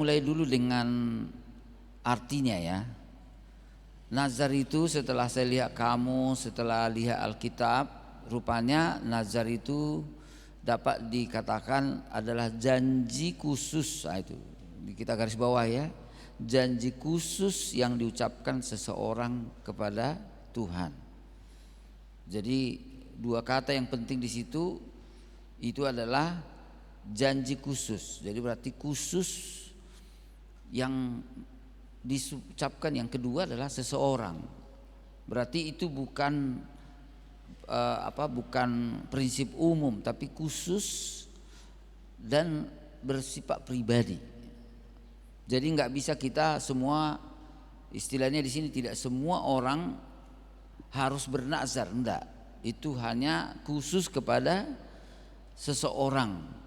Mulai dulu dengan artinya ya. Nazar itu setelah saya lihat setelah lihat Alkitab, rupanya nazar itu dapat dikatakan adalah janji khusus. Nah, itu kita garis bawah ya. Janji khusus yang diucapkan seseorang kepada Tuhan. Jadi dua kata yang penting di situ itu adalah janji khusus. Jadi berarti khusus yang diucapkan yang kedua adalah seseorang. Berarti itu bukan bukan prinsip umum, tapi khusus dan bersifat pribadi. Jadi nggak bisa kita semua, istilahnya di sini tidak semua orang harus bernazar, enggak. Itu hanya khusus kepada seseorang.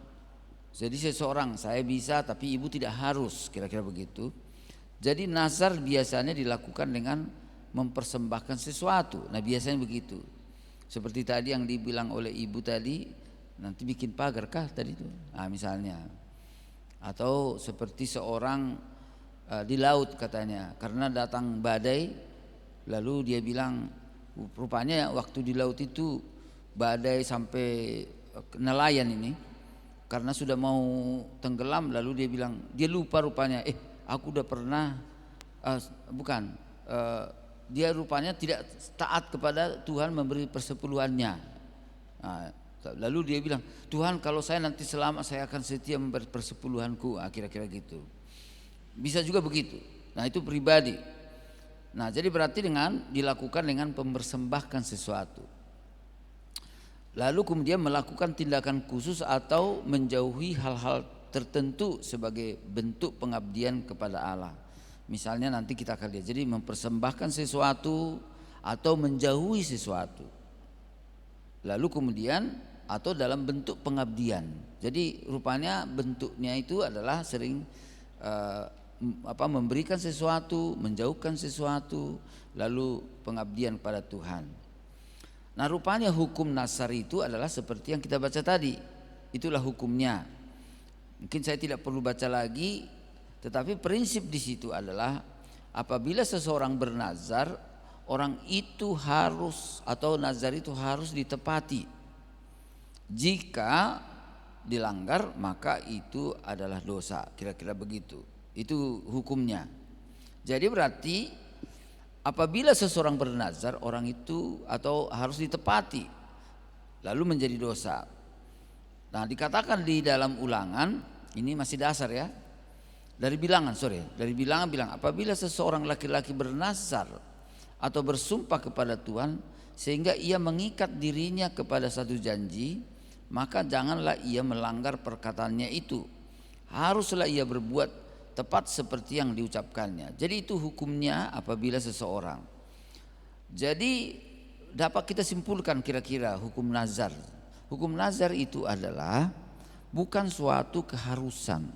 Jadi seseorang, saya bisa tapi ibu tidak harus, kira-kira begitu. Jadi nazar biasanya dilakukan dengan mempersembahkan sesuatu. Nah biasanya begitu. Seperti tadi yang dibilang oleh ibu tadi, nanti bikin pagar kah tadi itu? Nah misalnya. Atau seperti seorang di laut katanya, karena datang badai, lalu dia bilang rupanya waktu di laut itu badai sampai nelayan ini. Karena sudah mau tenggelam, lalu dia bilang, dia lupa rupanya, aku udah pernah, dia rupanya tidak taat kepada Tuhan memberi persepuluhannya. Nah, lalu dia bilang, Tuhan kalau saya nanti selamat saya akan setia memberi persepuluhanku, kira-kira gitu. Bisa juga begitu. Nah itu pribadi. Nah jadi berarti dilakukan dengan mempersembahkan sesuatu. Lalu kemudian melakukan tindakan khusus atau menjauhi hal-hal tertentu sebagai bentuk pengabdian kepada Allah. Misalnya nanti kita akan lihat, jadi mempersembahkan sesuatu atau menjauhi sesuatu. Lalu kemudian atau dalam bentuk pengabdian. Jadi rupanya bentuknya itu adalah sering memberikan sesuatu, menjauhkan sesuatu, lalu pengabdian pada Tuhan. Nah rupanya hukum nazar itu adalah seperti yang kita baca tadi. Itulah hukumnya. Mungkin saya tidak perlu baca lagi, tetapi prinsip di situ adalah apabila seseorang bernazar, orang itu harus atau nazar itu harus ditepati. Jika dilanggar maka itu adalah dosa, kira-kira begitu. Itu hukumnya. Jadi berarti apabila seseorang bernazar, orang itu atau harus ditepati, lalu menjadi dosa. Nah dikatakan di dalam Ulangan, ini masih dasar ya, dari bilangan bilang apabila seseorang laki-laki bernazar atau bersumpah kepada Tuhan sehingga ia mengikat dirinya kepada satu janji, maka janganlah ia melanggar perkataannya itu. Haruslah ia berbuat tepat seperti yang diucapkannya. Jadi itu hukumnya apabila seseorang. Jadi dapat kita simpulkan kira-kira hukum nazar. Hukum nazar itu adalah bukan suatu keharusan.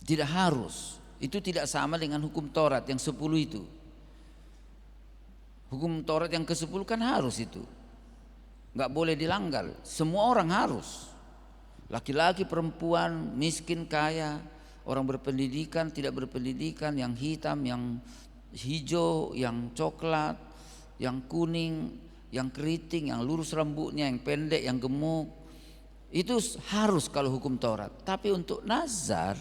Tidak harus. Itu tidak sama dengan hukum Taurat yang 10 itu. Hukum Taurat yang ke-10 kan harus itu. Enggak boleh dilanggar. Semua orang harus. Laki-laki, perempuan, miskin, kaya, orang berpendidikan, tidak berpendidikan, yang hitam, yang hijau, yang coklat, yang kuning, yang keriting, yang lurus rambutnya, yang pendek, yang gemuk. Itu harus kalau hukum Taurat. Tapi untuk nazar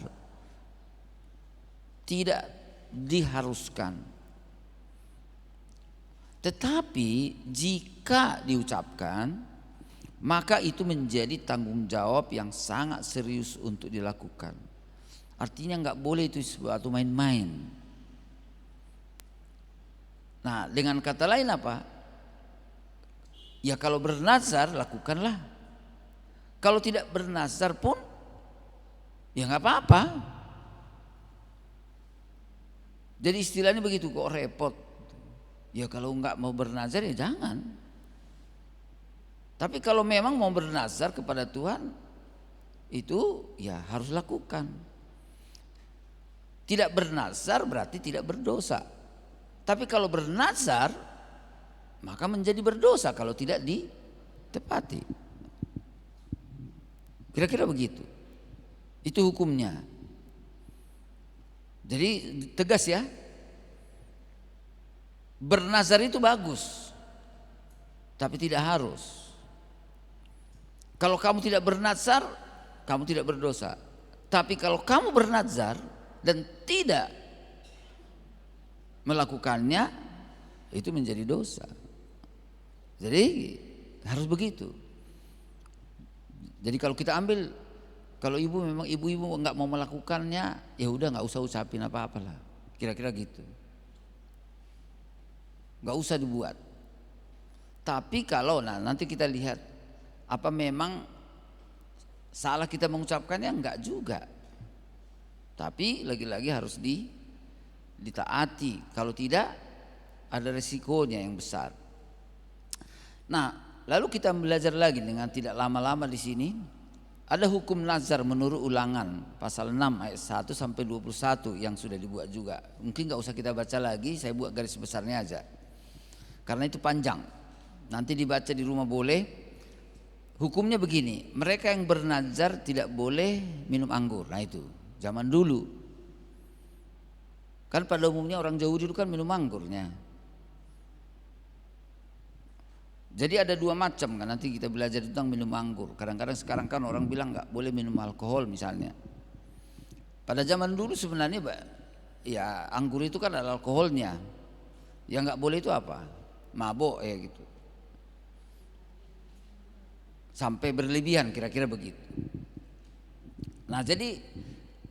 tidak diharuskan. Tetapi jika diucapkan, maka itu menjadi tanggung jawab yang sangat serius untuk dilakukan. Artinya nggak boleh itu suatu main-main. Nah dengan kata lain apa? Ya kalau bernazar lakukanlah. Kalau tidak bernazar pun ya nggak apa-apa. Jadi istilahnya begitu, kok repot. Ya kalau nggak mau bernazar ya jangan. Tapi kalau memang mau bernazar kepada Tuhan, itu ya harus lakukan. Tidak bernazar berarti tidak berdosa. Tapi kalau bernazar maka menjadi berdosa kalau tidak ditepati. Kira-kira begitu. Itu hukumnya. Jadi tegas ya. Bernazar itu bagus, tapi tidak harus. Kalau kamu tidak bernazar, kamu tidak berdosa. Tapi kalau kamu bernazar dan tidak melakukannya, itu menjadi dosa. Jadi harus begitu. Jadi kalau kita ambil, kalau ibu memang ibu-ibu nggak mau melakukannya, ya udah nggak usah ucapin apa-apalah. Kira-kira gitu. Nggak usah dibuat. Tapi kalau nanti kita lihat apa memang salah kita mengucapkannya, enggak juga. Tapi lagi-lagi harus ditaati. Kalau tidak ada resikonya yang besar. Nah, lalu kita belajar lagi dengan tidak lama-lama di sini. Ada hukum nazar menurut Ulangan pasal 6 ayat 1 sampai 21 yang sudah dibuat juga. Mungkin enggak usah kita baca lagi, saya buat garis besarnya aja. Karena itu panjang. Nanti dibaca di rumah boleh. Hukumnya begini, mereka yang bernazar tidak boleh minum anggur. Nah itu zaman dulu. Kan pada umumnya orang Jawa dulu kan minum anggurnya. Jadi ada dua macam kan, nanti kita belajar tentang minum anggur. Kadang-kadang sekarang kan orang bilang nggak boleh minum alkohol misalnya. Pada zaman dulu sebenarnya ya anggur itu kan ada alkoholnya. Yang nggak boleh itu apa? Mabok ya gitu. Sampai berlebihan kira-kira begitu. Nah jadi,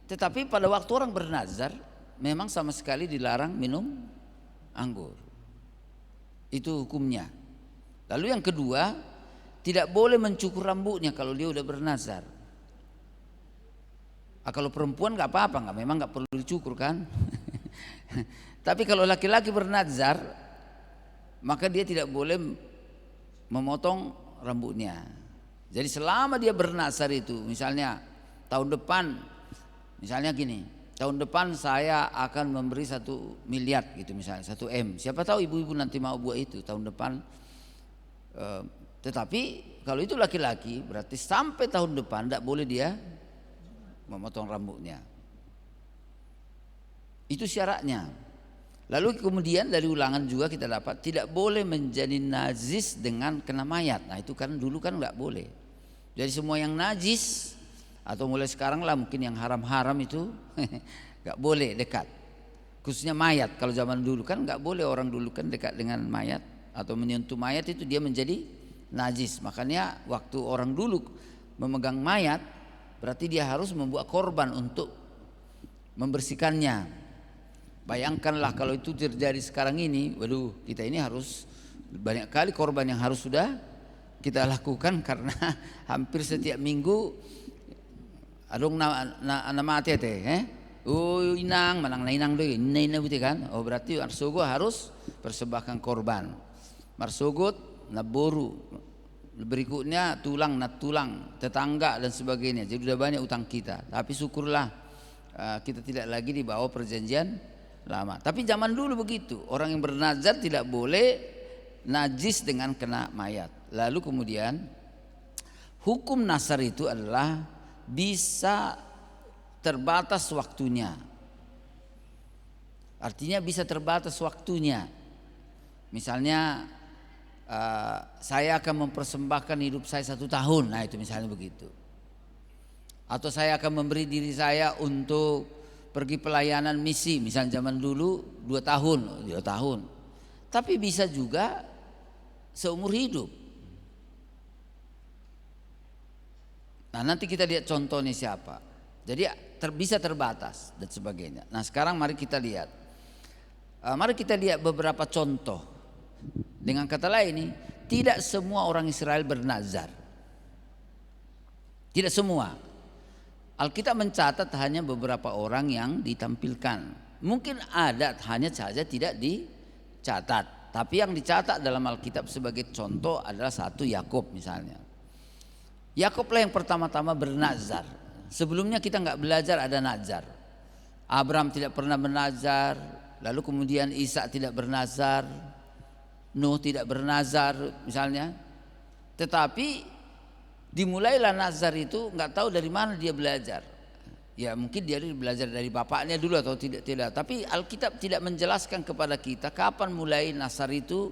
tetapi pada waktu orang bernazar memang sama sekali dilarang minum anggur. Itu hukumnya. Lalu yang kedua, tidak boleh mencukur rambutnya kalau dia udah bernazar. Kalau perempuan nggak apa-apa, memang nggak perlu dicukur kan. Tapi kalau laki-laki bernazar, maka dia tidak boleh memotong rambutnya. Jadi selama dia bernazar itu, misalnya tahun depan, misalnya gini, tahun depan saya akan memberi 1 miliar gitu misalnya, 1 M. Siapa tahu ibu-ibu nanti mau buat itu tahun depan. Tetapi kalau itu laki-laki berarti sampai tahun depan tidak boleh dia memotong rambutnya. Itu syaratnya. Lalu kemudian dari Ulangan juga kita dapat tidak boleh menjadi najis dengan kena mayat. Nah itu kan dulu kan nggak boleh. Jadi semua yang najis atau mulai sekarang lah mungkin yang haram-haram itu nggak boleh dekat. Khususnya mayat. Kalau zaman dulu kan nggak boleh, orang dulu kan dekat dengan mayat atau menyentuh mayat itu dia menjadi najis. Makanya waktu orang dulu memegang mayat berarti dia harus membuat korban untuk membersihkannya. Bayangkanlah kalau itu terjadi sekarang ini, waduh kita ini harus banyak kali korban yang harus sudah kita lakukan karena hampir setiap minggu adong nama ate inang manang na inang doy inang betul kan? Oh berarti marsogo harus persembahkan korban. Marsogot na boru, berikutnya tulang na tulang, tetangga dan sebagainya. Jadi sudah banyak utang kita. Tapi syukurlah kita tidak lagi di bawah perjanjian lama. Tapi zaman dulu begitu, orang yang bernazar tidak boleh najis dengan kena mayat. Lalu kemudian hukum nazar itu adalah bisa terbatas waktunya. Artinya bisa terbatas waktunya. Misalnya saya akan mempersembahkan hidup saya 1 tahun, nah itu misalnya begitu. Atau saya akan memberi diri saya untuk pergi pelayanan misi, misalnya zaman dulu 2 tahun. Tapi bisa juga seumur hidup. Nah nanti kita lihat contohnya siapa. Jadi bisa terbatas dan sebagainya. Nah sekarang mari kita lihat. Mari kita lihat beberapa contoh. Dengan kata lain, tidak semua orang Israel bernazar. Tidak semua. Alkitab mencatat hanya beberapa orang yang ditampilkan. Mungkin ada, hanya saja tidak dicatat. Tapi yang dicatat dalam Alkitab sebagai contoh adalah 1 Yakub misalnya. Yakublah yang pertama-tama bernazar. Sebelumnya kita nggak belajar ada nazar. Abraham tidak pernah bernazar. Lalu kemudian Ishak tidak bernazar. Nuh tidak bernazar misalnya. Tetapi dimulailah nazar itu nggak tahu dari mana dia belajar. Ya mungkin dia belajar dari bapaknya dulu atau tidak. Tapi Alkitab tidak menjelaskan kepada kita kapan mulai Nasar itu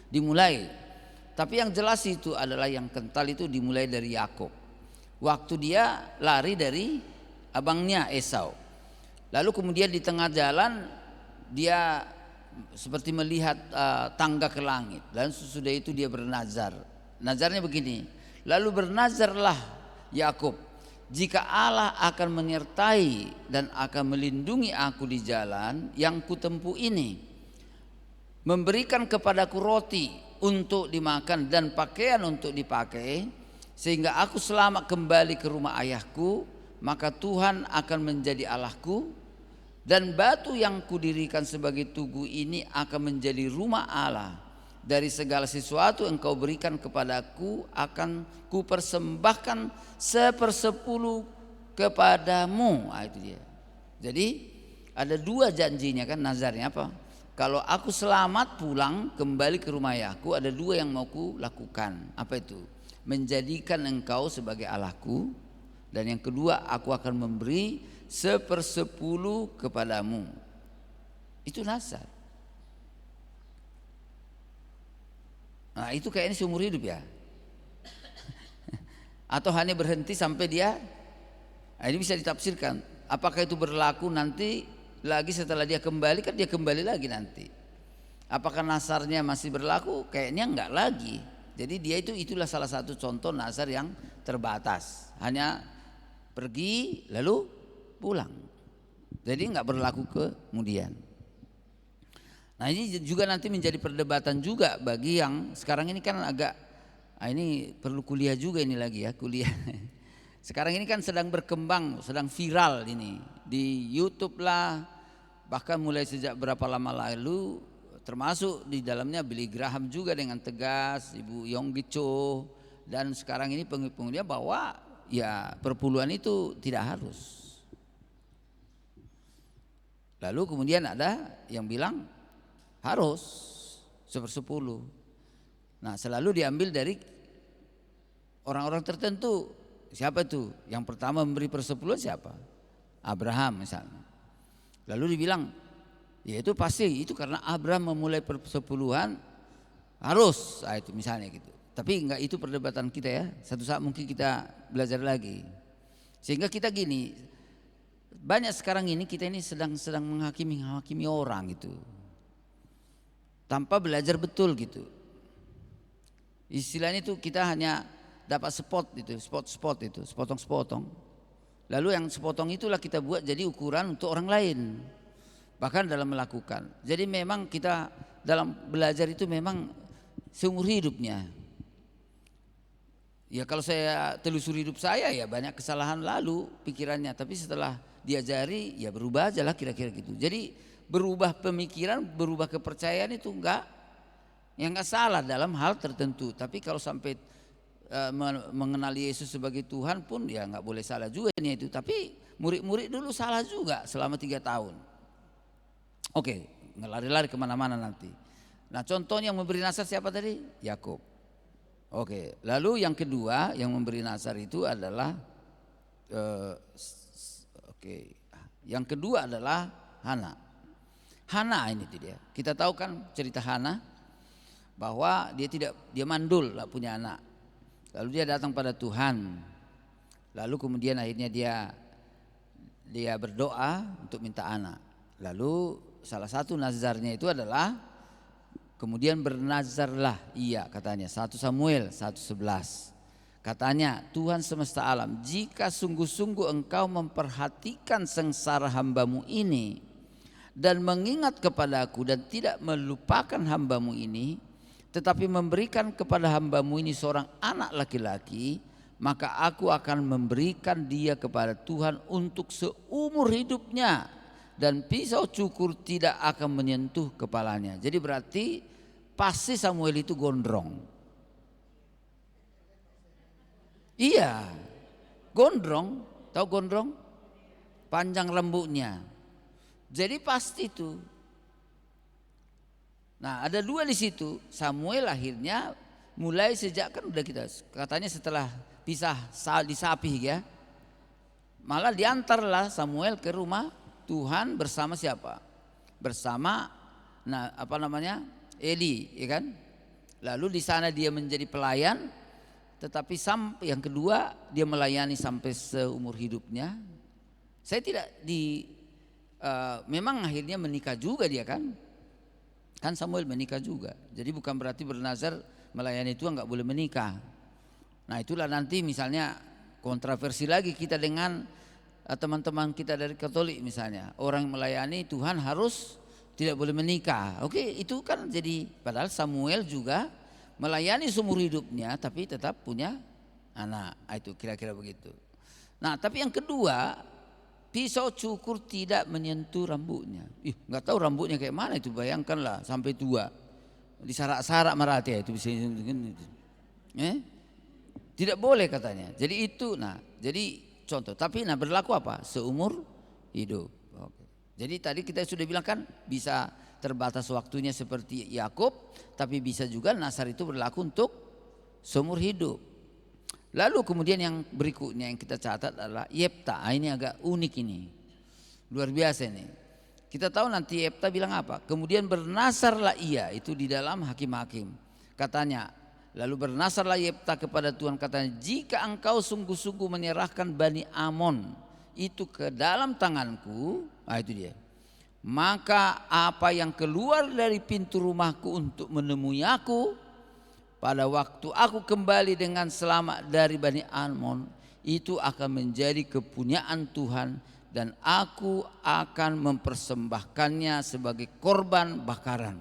dimulai. Tapi yang jelas itu adalah yang kental itu dimulai dari Yakub. Waktu dia lari dari abangnya Esau. Lalu kemudian di tengah jalan dia seperti melihat tangga ke langit. Dan sesudah itu dia bernazar. Nazarnya begini. Lalu bernazarlah Yakub, jika Allah akan menyertai dan akan melindungi aku di jalan yang kutempuh ini, memberikan kepadaku roti untuk dimakan dan pakaian untuk dipakai, sehingga aku selamat kembali ke rumah ayahku, maka Tuhan akan menjadi Allahku, dan batu yang kudirikan sebagai tugu ini akan menjadi rumah Allah. Dari segala sesuatu engkau berikan kepadaku akan kupersembahkan 1/10 kepadamu. Itu dia. Jadi ada 2 janjinya kan, nazarnya apa? Kalau aku selamat pulang kembali ke rumah ayahku, ada 2 yang mau ku lakukan. Apa itu? Menjadikan engkau sebagai Allahku, dan yang kedua aku akan memberi 1/10 kepadamu. Itu nazar. Nah itu kayaknya seumur hidup ya. Atau hanya berhenti sampai dia. Nah, ini bisa ditafsirkan. Apakah itu berlaku nanti lagi setelah dia kembali, kan dia kembali lagi nanti. Apakah nazarnya masih berlaku? Kayaknya enggak lagi. Jadi dia itulah salah satu contoh nazar yang terbatas. Hanya pergi lalu pulang. Jadi enggak berlaku kemudian. Nah ini juga nanti menjadi perdebatan juga bagi yang sekarang ini kan agak, ini perlu kuliah juga ini lagi ya, kuliah. Sekarang ini kan sedang berkembang, sedang viral ini di YouTube lah, bahkan mulai sejak berapa lama lalu, termasuk di dalamnya Billy Graham juga dengan tegas, Ibu Yonggi Cho, dan sekarang ini pengumumannya bahwa ya perpuluhan itu tidak harus. Lalu kemudian ada yang bilang harus 1/10. Nah selalu diambil dari orang-orang tertentu. Siapa itu? Yang pertama memberi 1/10 siapa? Abraham misalnya. Lalu dibilang ya itu pasti itu karena Abraham memulai persepuluhan harus, itu misalnya gitu. Tapi enggak itu perdebatan kita ya. Satu saat mungkin kita belajar lagi. Sehingga kita gini, banyak sekarang ini kita ini sedang menghakimi orang gitu. Tanpa belajar betul gitu. Istilahnya itu kita hanya dapat spot itu, sepotong-sepotong. Lalu yang sepotong itulah kita buat jadi ukuran untuk orang lain. Bahkan dalam melakukan. Jadi memang kita dalam belajar itu memang seumur hidupnya. Ya kalau saya telusuri hidup saya ya banyak kesalahan lalu pikirannya. Tapi setelah diajari ya berubah aja lah kira-kira gitu. Jadi berubah pemikiran, berubah kepercayaan itu enggak salah dalam hal tertentu. Tapi kalau sampai mengenali Yesus sebagai Tuhan pun ya enggak boleh salah juga nih itu. Tapi murid-murid dulu salah juga selama 3 tahun. Oke, ngelari-lari kemana-mana nanti. Nah contohnya yang memberi nazar siapa tadi? Yakub. Oke, lalu yang kedua yang memberi nazar itu adalah yang kedua adalah Hana. Hana ini dia. Kita tahu kan cerita Hana bahwa dia mandul, tak punya anak. Lalu dia datang pada Tuhan. Lalu kemudian akhirnya dia berdoa untuk minta anak. Lalu salah satu nazarnya itu adalah kemudian bernazarlah ia katanya 1 Samuel 1:11. Katanya Tuhan semesta alam, jika sungguh-sungguh engkau memperhatikan sengsara hambamu ini dan mengingat kepadaku dan tidak melupakan hambamu ini, tetapi memberikan kepada hambamu ini seorang anak laki-laki, maka aku akan memberikan dia kepada Tuhan untuk seumur hidupnya, dan pisau cukur tidak akan menyentuh kepalanya. Jadi berarti pasti Samuel itu gondrong. Iya, gondrong, tahu gondrong? Panjang rambutnya. Jadi pasti itu. Nah ada 2 di situ. Samuel akhirnya mulai sejak kan udah kita katanya setelah pisah disapih ya. Malah diantarlah Samuel ke rumah Tuhan bersama siapa? Bersama Eli, ya kan? Lalu di sana dia menjadi pelayan, tetapi yang kedua dia melayani sampai seumur hidupnya. Saya tidak memang akhirnya menikah juga dia kan Samuel menikah juga. Jadi bukan berarti bernazar melayani Tuhan nggak boleh menikah. Nah itulah nanti misalnya kontroversi lagi kita dengan teman-teman kita dari Katolik misalnya, orang yang melayani Tuhan harus tidak boleh menikah. Oke, itu kan jadi, padahal Samuel juga melayani seumur hidupnya tapi tetap punya anak. Itu kira-kira begitu. Nah tapi yang kedua, pisau cukur tidak menyentuh rambutnya. Nggak tahu rambutnya kayak mana itu, bayangkanlah sampai tua disarak-sarak merata itu bisa. Tidak boleh katanya. Jadi itu, jadi contoh. Tapi berlaku apa? Seumur hidup. Oke. Jadi tadi kita sudah bilang kan bisa terbatas waktunya seperti Yakub, tapi bisa juga nazar itu berlaku untuk seumur hidup. Lalu kemudian yang berikutnya yang kita catat adalah Yefta. Ini agak unik ini, luar biasa ini. Kita tahu nanti Yefta bilang apa? Kemudian bernazarlah ia, itu di dalam Hakim-Hakim. Katanya, lalu bernazarlah Yefta kepada Tuhan, katanya, jika engkau sungguh-sungguh menyerahkan Bani Amon itu ke dalam tanganku, itu dia, maka apa yang keluar dari pintu rumahku untuk menemui aku pada waktu aku kembali dengan selamat dari Bani Amon, itu akan menjadi kepunyaan Tuhan dan aku akan mempersembahkannya sebagai korban bakaran.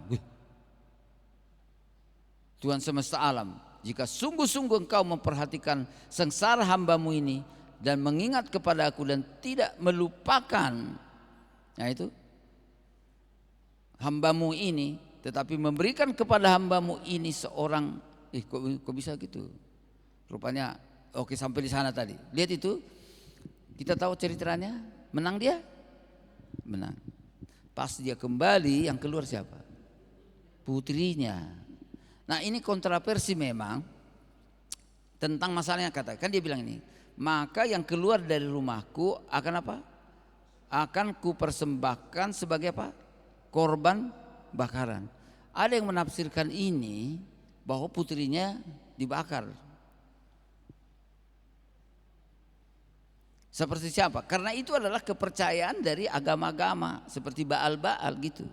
Tuhan semesta alam, jika sungguh-sungguh engkau memperhatikan sengsara hambamu ini dan mengingat kepada aku dan tidak melupakan itu hambamu ini, tetapi memberikan kepada hambamu ini seorang, kok bisa gitu? Rupanya oke, sampai di sana tadi. Lihat itu, kita tahu ceritanya, menang dia? Menang. Pas dia kembali, yang keluar siapa? Putrinya. Nah ini kontroversi memang tentang masalahnya, katakan dia bilang ini, maka yang keluar dari rumahku akan apa? Akan kupersembahkan sebagai apa? Korban bakaran. Ada yang menafsirkan ini bahwa putrinya dibakar. Seperti siapa? Karena itu adalah kepercayaan dari agama-agama seperti Baal-Baal gitu.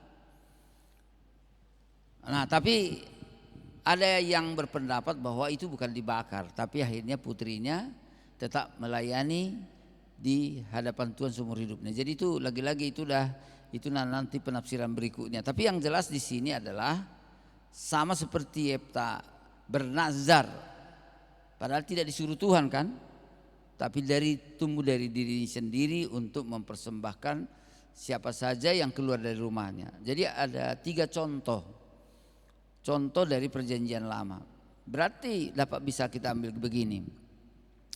Nah tapi ada yang berpendapat bahwa itu bukan dibakar, tapi akhirnya putrinya tetap melayani di hadapan Tuhan seumur hidupnya. Jadi itu lagi-lagi itu nanti penafsiran berikutnya. Tapi yang jelas di sini adalah sama seperti Yefta bernazar, padahal tidak disuruh Tuhan kan, tapi tumbuh dari diri sendiri untuk mempersembahkan siapa saja yang keluar dari rumahnya. Jadi ada 3 contoh dari perjanjian lama. Berarti dapat bisa kita ambil begini,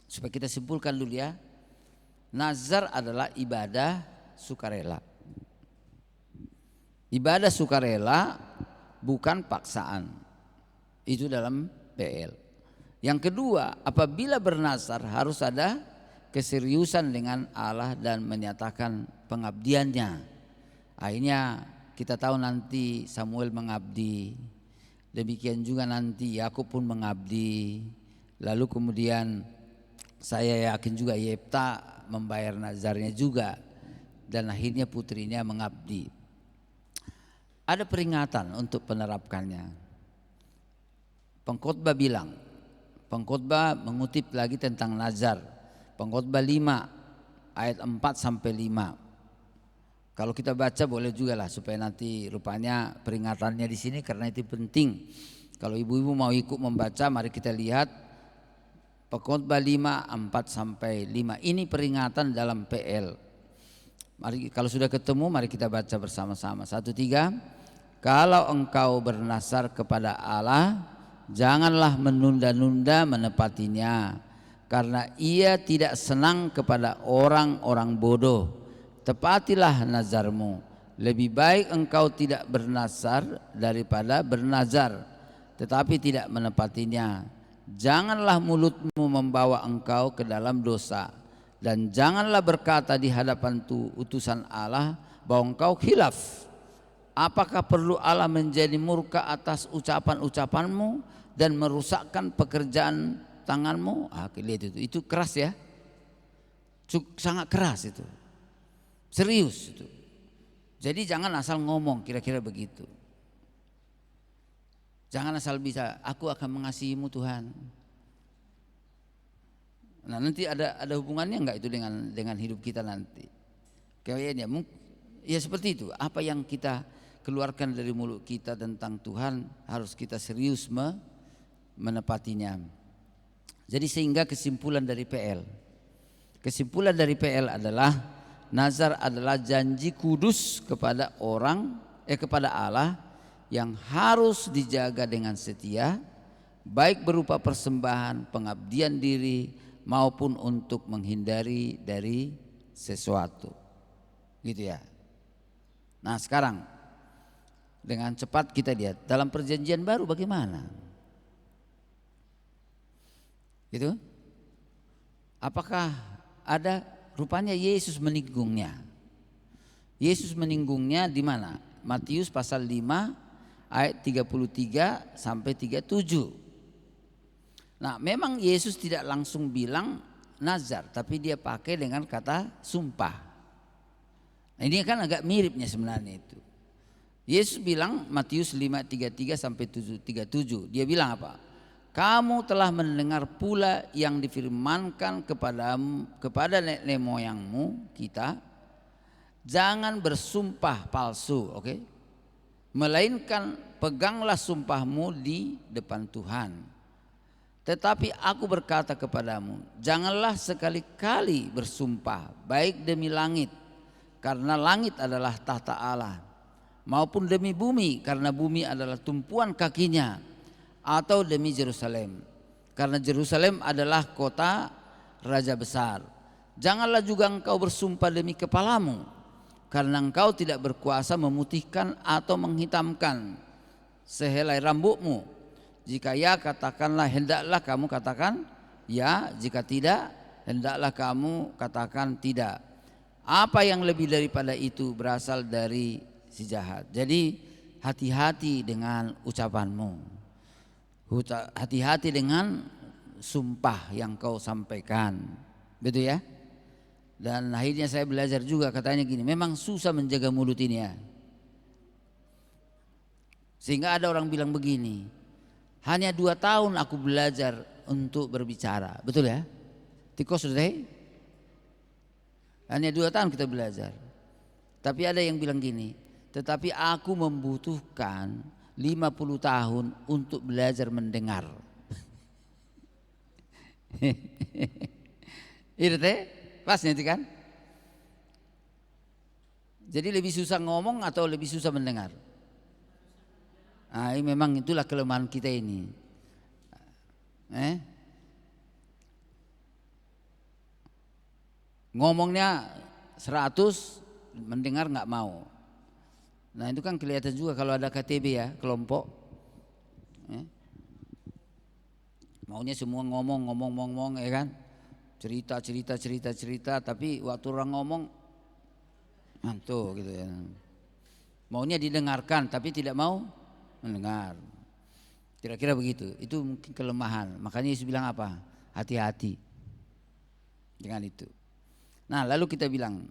supaya kita simpulkan dulu ya. Nazar adalah ibadah sukarela. Ibadah sukarela bukan paksaan. Itu dalam PL. Yang kedua, apabila bernazar harus ada keseriusan dengan Allah dan menyatakan pengabdiannya. Akhirnya kita tahu nanti Samuel mengabdi, demikian juga nanti Yakub pun mengabdi. Lalu kemudian saya yakin juga Yefta membayar nazarnya juga, dan akhirnya putrinya mengabdi. Ada peringatan untuk penerapkannya. Pengkhotbah bilang, pengkhotbah mengutip lagi tentang nazar. Pengkhotbah 5 ayat 4 sampai 5. Kalau kita baca boleh juga lah, supaya nanti rupanya peringatannya di sini karena itu penting. Kalau ibu-ibu mau ikut membaca, mari kita lihat Pengkhotbah 5 4 sampai 5. Ini peringatan dalam PL. Mari kalau sudah ketemu mari kita baca bersama-sama. 1 3. Kalau engkau bernazar kepada Allah, janganlah menunda-nunda menepatinya, karena Ia tidak senang kepada orang-orang bodoh. Tepatilah nazarmu. Lebih baik engkau tidak bernazar daripada bernazar tetapi tidak menepatinya. Janganlah mulutmu membawa engkau ke dalam dosa, Dan janganlah berkata di hadapan utusan Allah bahwa engkau khilaf. Apakah perlu Allah menjadi murka atas ucapan-ucapanmu dan merusakkan pekerjaan tanganmu? Lihat itu keras ya, sangat keras itu, serius itu. Jadi jangan asal ngomong kira-kira begitu. Jangan asal bisa, aku akan mengasihimu Tuhan. Nah nanti ada hubungannya enggak itu dengan hidup kita nanti? Kayaknya ya seperti itu. Apa yang kita keluarkan dari mulut kita tentang Tuhan harus kita serius menepatinya. Jadi sehingga kesimpulan dari PL adalah nazar adalah janji kudus kepada Allah yang harus dijaga dengan setia, baik berupa persembahan, pengabdian diri maupun untuk menghindari dari sesuatu. Gitu ya. Nah, sekarang dengan cepat kita lihat dalam perjanjian baru bagaimana? Gitu? Apakah ada rupanya Yesus meninggungnya? Yesus meninggungnya di mana? Matius pasal 5 ayat 33 sampai 37. Nah, memang Yesus tidak langsung bilang nazar, tapi dia pakai dengan kata sumpah. Nah, ini kan agak miripnya sebenarnya itu. Yesus bilang Matius 5:33 sampai 37. Dia bilang apa? Kamu telah mendengar pula yang difirmankan kepada nenek moyangmu kita, jangan bersumpah palsu, oke? Melainkan peganglah sumpahmu di depan Tuhan. Tetapi aku berkata kepadamu, janganlah sekali-kali bersumpah baik demi langit, karena langit adalah tahta Allah, maupun demi bumi, karena bumi adalah tumpuan kakinya, atau demi Yerusalem, karena Yerusalem adalah kota raja besar. Janganlah juga engkau bersumpah demi kepalamu, karena engkau tidak berkuasa memutihkan atau menghitamkan sehelai rambutmu. Jika ya, katakanlah hendaklah kamu katakan ya, jika tidak hendaklah kamu katakan tidak. Apa yang lebih daripada itu berasal dari si jahat. Jadi hati-hati dengan ucapanmu, hati-hati dengan sumpah yang kau sampaikan, betul ya. Dan akhirnya saya belajar juga, katanya gini, memang susah menjaga mulut ini ya. Sehingga ada orang bilang begini, hanya 2 tahun aku belajar untuk berbicara, betul ya? Tiko sudah, hanya 2 tahun kita belajar. Tapi ada yang bilang gini, tetapi aku membutuhkan 50 tahun untuk belajar mendengar. Itu teh, pas nanti kan? Jadi lebih susah ngomong atau lebih susah mendengar? Nah, ini memang itulah kelemahan kita ini. Ngomongnya 100, mendengar nggak mau. Nah itu kan kelihatan juga kalau ada KTB ya, kelompok. Maunya semua ngomong ya kan, cerita, tapi waktu orang ngomong mantu gitu ya. Maunya didengarkan tapi tidak mau mendengar. Kira-kira begitu. Itu mungkin kelemahan. Makanya Yesus bilang apa? Hati-hati dengan itu. Nah lalu kita bilang,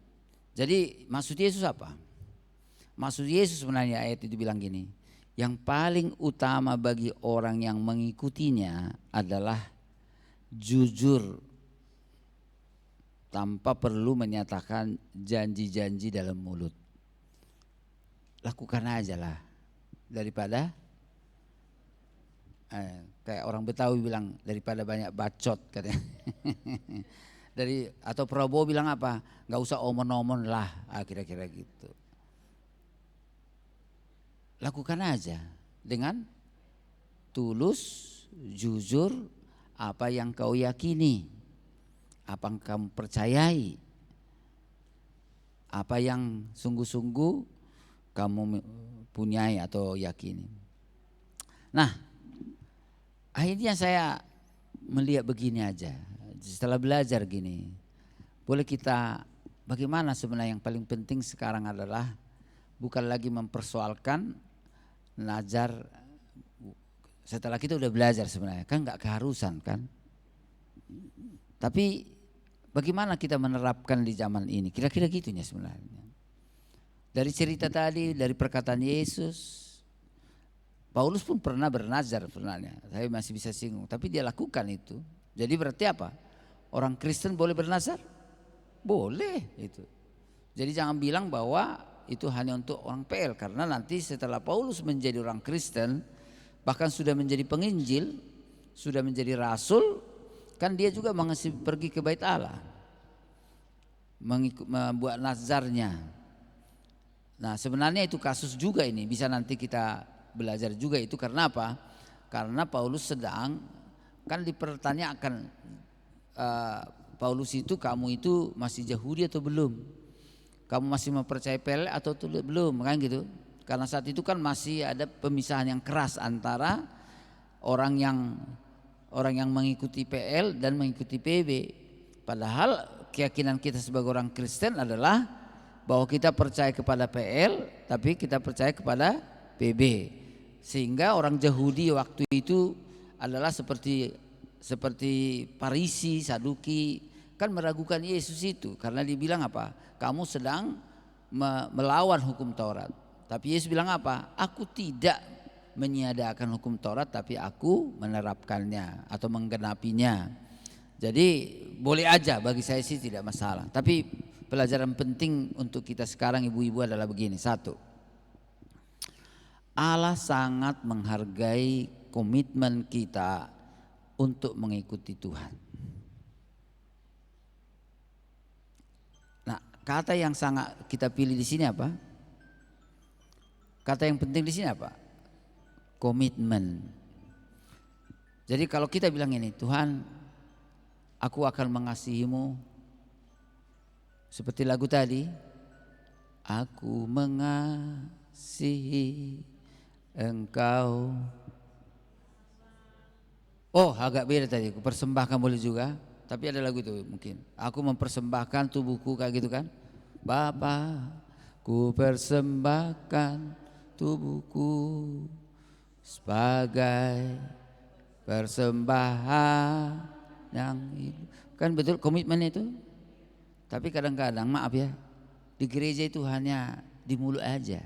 jadi maksud Yesus apa? Maksud Yesus sebenarnya ayat itu bilang gini, yang paling utama bagi orang yang mengikutinya adalah jujur tanpa perlu menyatakan janji-janji dalam mulut. Lakukan aja lah, daripada kayak orang Betawi bilang, daripada banyak bacot katanya. Atau Prabowo bilang apa? Nggak usah omon-omon lah, kira-kira gitu. Lakukan aja dengan tulus, jujur, apa yang kau yakini, apa yang kamu percayai, apa yang sungguh-sungguh kamu punyai atau yakini. Nah, akhirnya saya melihat begini aja, setelah belajar gini, boleh kita, bagaimana sebenarnya yang paling penting sekarang adalah bukan lagi mempersoalkan nazar setelah kita udah belajar sebenarnya, kan nggak keharusan kan. Tapi bagaimana kita menerapkan di zaman ini, kira-kira gitunya sebenarnya. Dari cerita tadi, dari perkataan Yesus, Paulus pun pernah bernazar sebenarnya, saya masih bisa singgung, tapi dia lakukan itu. Jadi berarti apa? Orang Kristen boleh bernazar? Boleh itu. Jadi jangan bilang bahwa itu hanya untuk orang PL, karena nanti setelah Paulus menjadi orang Kristen, bahkan sudah menjadi penginjil, sudah menjadi rasul, kan dia juga pergi ke bait Allah, membuat nazarnya. Nah sebenarnya itu kasus juga ini, bisa nanti kita belajar juga itu. Karena apa? Karena Paulus sedang, kan dipertanyakan, Paulus itu, kamu itu masih Yahudi atau belum? Kamu masih mempercayai PL atau belum? Kan gitu. Karena saat itu kan masih ada pemisahan yang keras antara orang yang mengikuti PL dan mengikuti PB. Padahal keyakinan kita sebagai orang Kristen adalah bahwa kita percaya kepada PL tapi kita percaya kepada PB. Sehingga orang Yahudi waktu itu adalah seperti Farisi, Saduki, kan meragukan Yesus itu karena dibilang apa? Kamu sedang melawan hukum Taurat. Tapi Yesus bilang apa? Aku tidak meniadakan hukum Taurat, tapi aku menerapkannya atau menggenapinya. Jadi boleh aja, bagi saya sih tidak masalah. Tapi pelajaran penting untuk kita sekarang ibu-ibu adalah begini. Satu, Allah sangat menghargai komitmen kita untuk mengikuti Tuhan. Nah, kata yang sangat kita pilih di sini apa? Kata yang penting di sini apa? Komitmen. Jadi kalau kita bilang ini, Tuhan, aku akan mengasihimu seperti lagu tadi, aku mengasihi engkau. Oh, agak beda tadi, aku persembahkan boleh juga, tapi ada lagu itu mungkin. Aku mempersembahkan tubuhku, kayak gitu kan. Bapa, ku persembahkan tubuhku sebagai persembahan yang kan betul komitmen itu. Tapi kadang-kadang maaf ya, di gereja itu hanya di mulut aja.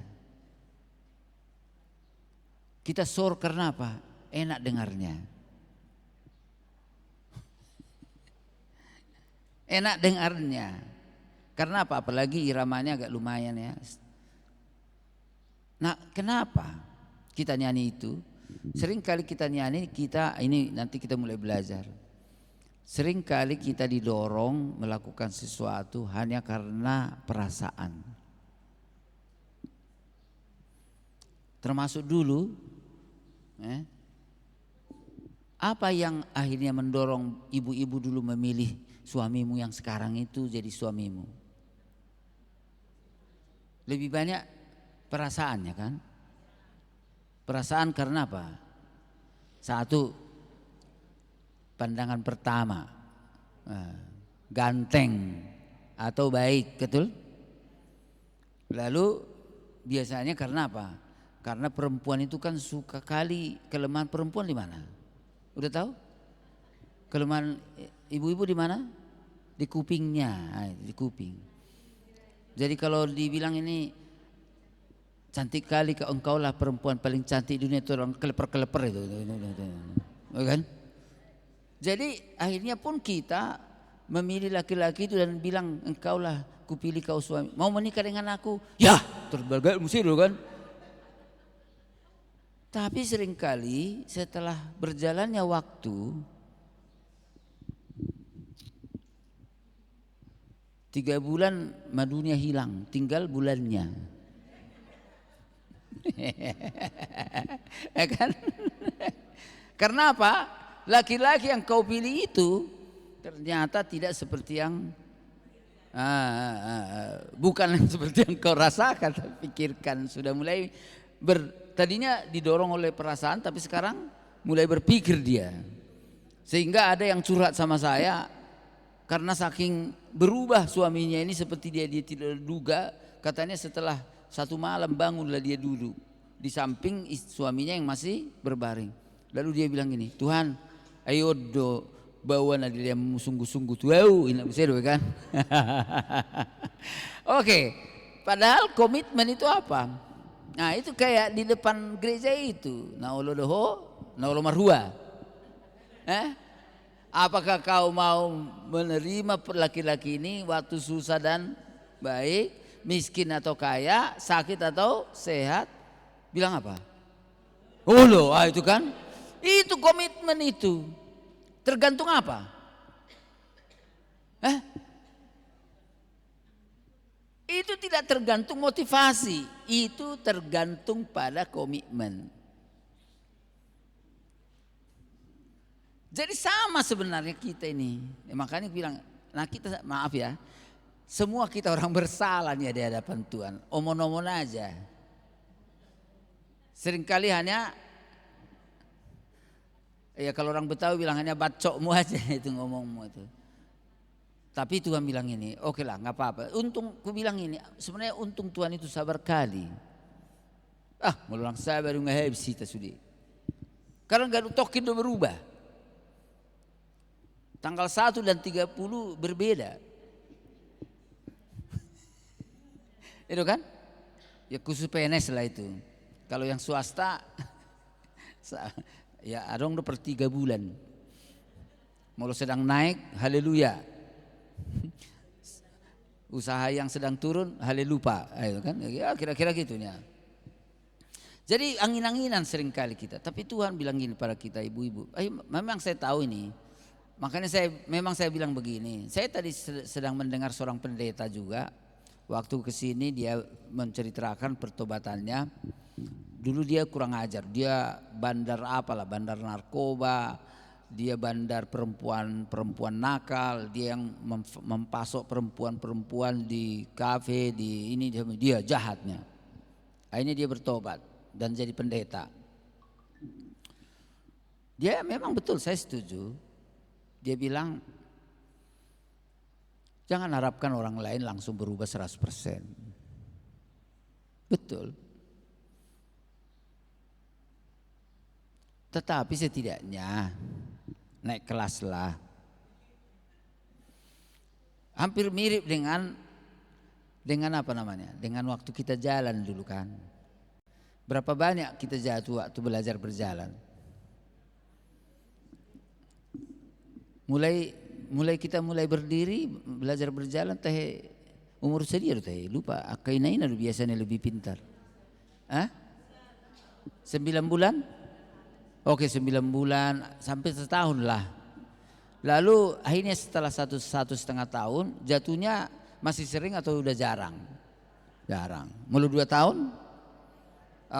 Kita sor karena apa? Enak dengarnya. Enak dengarnya. Karena apa? Apalagi iramanya agak lumayan ya. Nah, kenapa kita nyanyi itu? Sering kali kita nyanyi, ini nanti kita mulai belajar. Sering kali kita didorong melakukan sesuatu hanya karena perasaan. Termasuk dulu, apa yang akhirnya mendorong ibu-ibu dulu memilih suamimu yang sekarang itu jadi suamimu? Lebih banyak perasaannya kan? Perasaan karena apa? Satu, pandangan pertama, ganteng atau baik, betul? Lalu biasanya karena apa? Karena perempuan itu kan suka kali, kelemahan perempuan di mana? Udah tahu? Kelemahan ibu-ibu di mana? Di kupingnya, di kuping. Jadi kalau dibilang ini cantik kali engkau lah perempuan paling cantik di dunia, itu orang keleper-keleper itu. Kan? Jadi akhirnya pun kita memilih laki-laki itu dan bilang engkau lah kupilih kau suami. Mau menikah dengan aku? Ya, terbagai mesti dulu kan. Tapi seringkali setelah berjalannya waktu, 3 bulan madunya hilang, tinggal bulannya. Kan? Karena apa? Laki-laki yang kau pilih itu ternyata tidak seperti yang bukan seperti yang kau rasakan, pikirkan. Sudah mulai tadinya didorong oleh perasaan, tapi sekarang mulai berpikir dia. Sehingga ada yang curhat sama saya karena saking berubah suaminya ini seperti dia tidak duga. Katanya setelah satu malam bangunlah dia duduk di samping suaminya yang masih berbaring. Lalu dia bilang gini, Tuhan, ayo do bawa dia sungguh-sungguh tuh, ini bisa kan? Oke, padahal komitmen itu apa? Nah itu kayak di depan gereja itu, naolodoho, naolomarhua. Apakah kau mau menerima laki-laki ini waktu susah dan baik, miskin atau kaya, sakit atau sehat? Bilang apa? Oh loh, itu kan? Itu komitmen itu. Tergantung apa? Itu tidak tergantung motivasi, itu tergantung pada komitmen. Jadi sama sebenarnya kita ini. Makanya bilang, nah kita maaf ya, semua kita orang bersalah nih di hadapan Tuhan. Omon-omon aja. Seringkali hanya, ya kalau orang Betawi bilang hanya bacokmu aja itu ngomongmu itu. Tapi Tuhan bilang ini, oke lah nggak apa-apa. Untung ku bilang ini, sebenarnya untung Tuhan itu sabar kali. Meluang sabar nggak habis kita sudah. Karena nggak tokin udah berubah. Tanggal 1 dan 30 berbeda. Itu kan? Ya khusus PNS lah itu. Kalau yang swasta, ya adong udah per 3 bulan. Mulai sedang naik, haleluya. Usaha yang sedang turun, haleluya. Itu kan? Ya kira-kira gitunya. Jadi angin-anginan seringkali kita. Tapi Tuhan bilang gini pada kita ibu-ibu. Memang saya tahu ini. Makanya saya bilang begini. Saya tadi sedang mendengar seorang pendeta juga. Waktu kesini dia menceritakan pertobatannya. Dulu dia kurang ajar. Dia bandar bandar narkoba. Dia bandar perempuan nakal. Dia yang mempasok perempuan di kafe, di ini dia jahatnya. Akhirnya dia bertobat dan jadi pendeta. Dia memang betul, saya setuju. Dia bilang, jangan harapkan orang lain langsung berubah 100%. Betul. Tetapi setidaknya naik kelas lah. Hampir mirip dengan apa namanya? Dengan waktu kita jalan dulu kan. Berapa banyak kita jatuh waktu belajar berjalan. Mulai kita berdiri belajar berjalan teh umur sedia teh lupa akainaina biasanya lebih pintar. 9 bulan? Oke 9 bulan sampai setahun lah. Lalu akhirnya setelah 1,5 tahun jatuhnya masih sering atau udah jarang? Jarang. Mulu 2 tahun?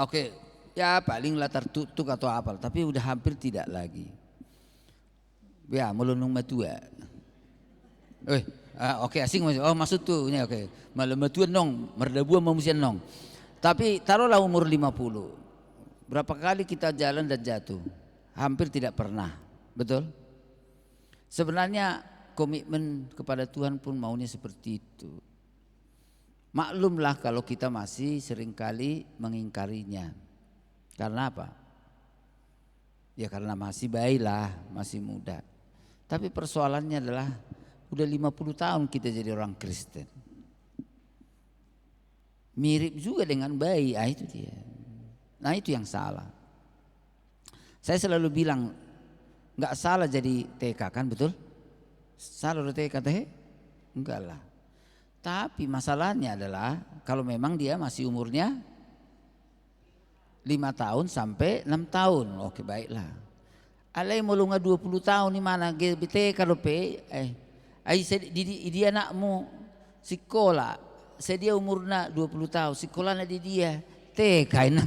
Oke, ya paling latar tutuk atau apa, tapi udah hampir tidak lagi. Ya melunung matua. Oke asing maksud tuh ini oke. Malam matua nong, merdabua mamusian nong. Tapi taruhlah umur 50. Berapa kali kita jalan dan jatuh? Hampir tidak pernah. Betul? Sebenarnya komitmen kepada Tuhan pun maunya seperti itu. Maklumlah kalau kita masih seringkali mengingkarinya. Karena apa? Ya karena masih bayi lah, masih muda. Tapi persoalannya adalah udah 50 tahun kita jadi orang Kristen. Mirip juga dengan bayi, itu dia. Nah itu yang salah. Saya selalu bilang nggak salah jadi TK kan, betul? Salah udah TK teh? Enggak lah. Tapi masalahnya adalah kalau memang dia masih umurnya 5 tahun sampai 6 tahun. Oke baiklah. Alai mulunga 20 tahun ni mana GBT kalau dia anakmu sekolah. Dia umurnya 20 tahun, sekolahnya di dia. Kan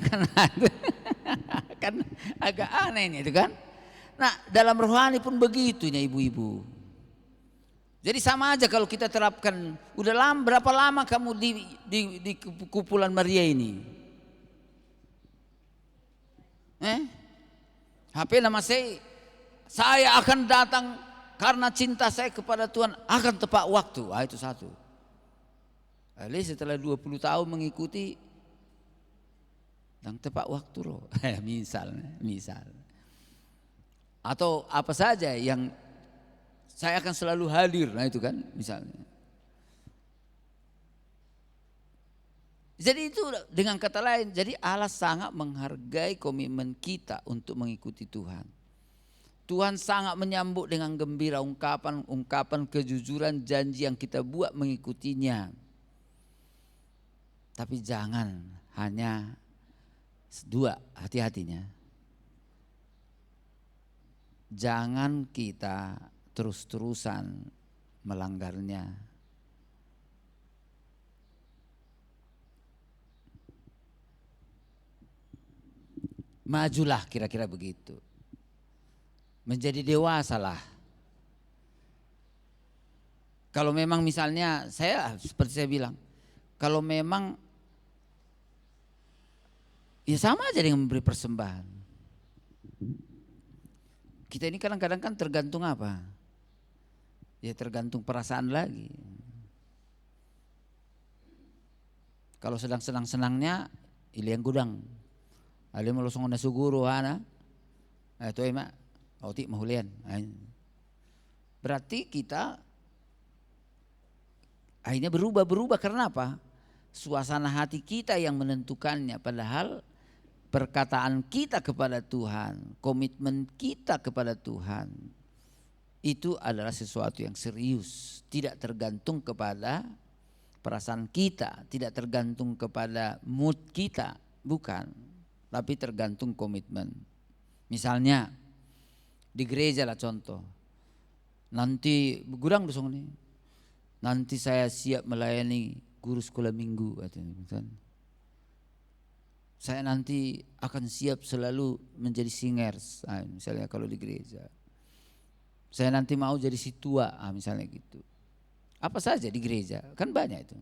kan agak aneh ini itu kan. Nah dalam rohani pun begitunya ibu-ibu. Jadi sama aja kalau kita terapkan. Berapa lama kamu di kumpulan Maria ini? HP nama saya akan datang karena cinta saya kepada Tuhan akan tepat waktu. Itu satu. Lalu setelah 20 tahun mengikuti dan tepat waktu loh. misal. Atau apa saja yang saya akan selalu hadir. Nah itu kan misalnya. Jadi itu dengan kata lain, jadi Allah sangat menghargai komitmen kita untuk mengikuti Tuhan. Tuhan sangat menyambut dengan gembira ungkapan kejujuran janji yang kita buat mengikutinya. Tapi jangan hanya dua, hati-hatinya. Jangan kita terus-terusan melanggarnya. Majulah kira-kira begitu. Menjadi dewasa lah. Kalau memang misalnya seperti saya bilang, kalau memang ya sama aja dengan memberi persembahan. Kita ini kadang-kadang kan tergantung apa? Ya tergantung perasaan lagi. Kalau sedang senang-senangnya iliang gudang. Ali mo losong na siguro hana. Ito ay oti mahulian. Berarti kita akhirnya berubah karena apa? Suasana hati kita yang menentukannya, padahal perkataan kita kepada Tuhan, komitmen kita kepada Tuhan itu adalah sesuatu yang serius, tidak tergantung kepada perasaan kita, tidak tergantung kepada mood kita, bukan. Tapi tergantung komitmen. Misalnya di gereja lah contoh. Nanti gudang dosong nih. Nanti saya siap melayani guru sekolah minggu katanya. Saya nanti akan siap selalu menjadi singers. Misalnya kalau di gereja. Saya nanti mau jadi situa, misalnya gitu. Apa saja di gereja, kan banyak itu.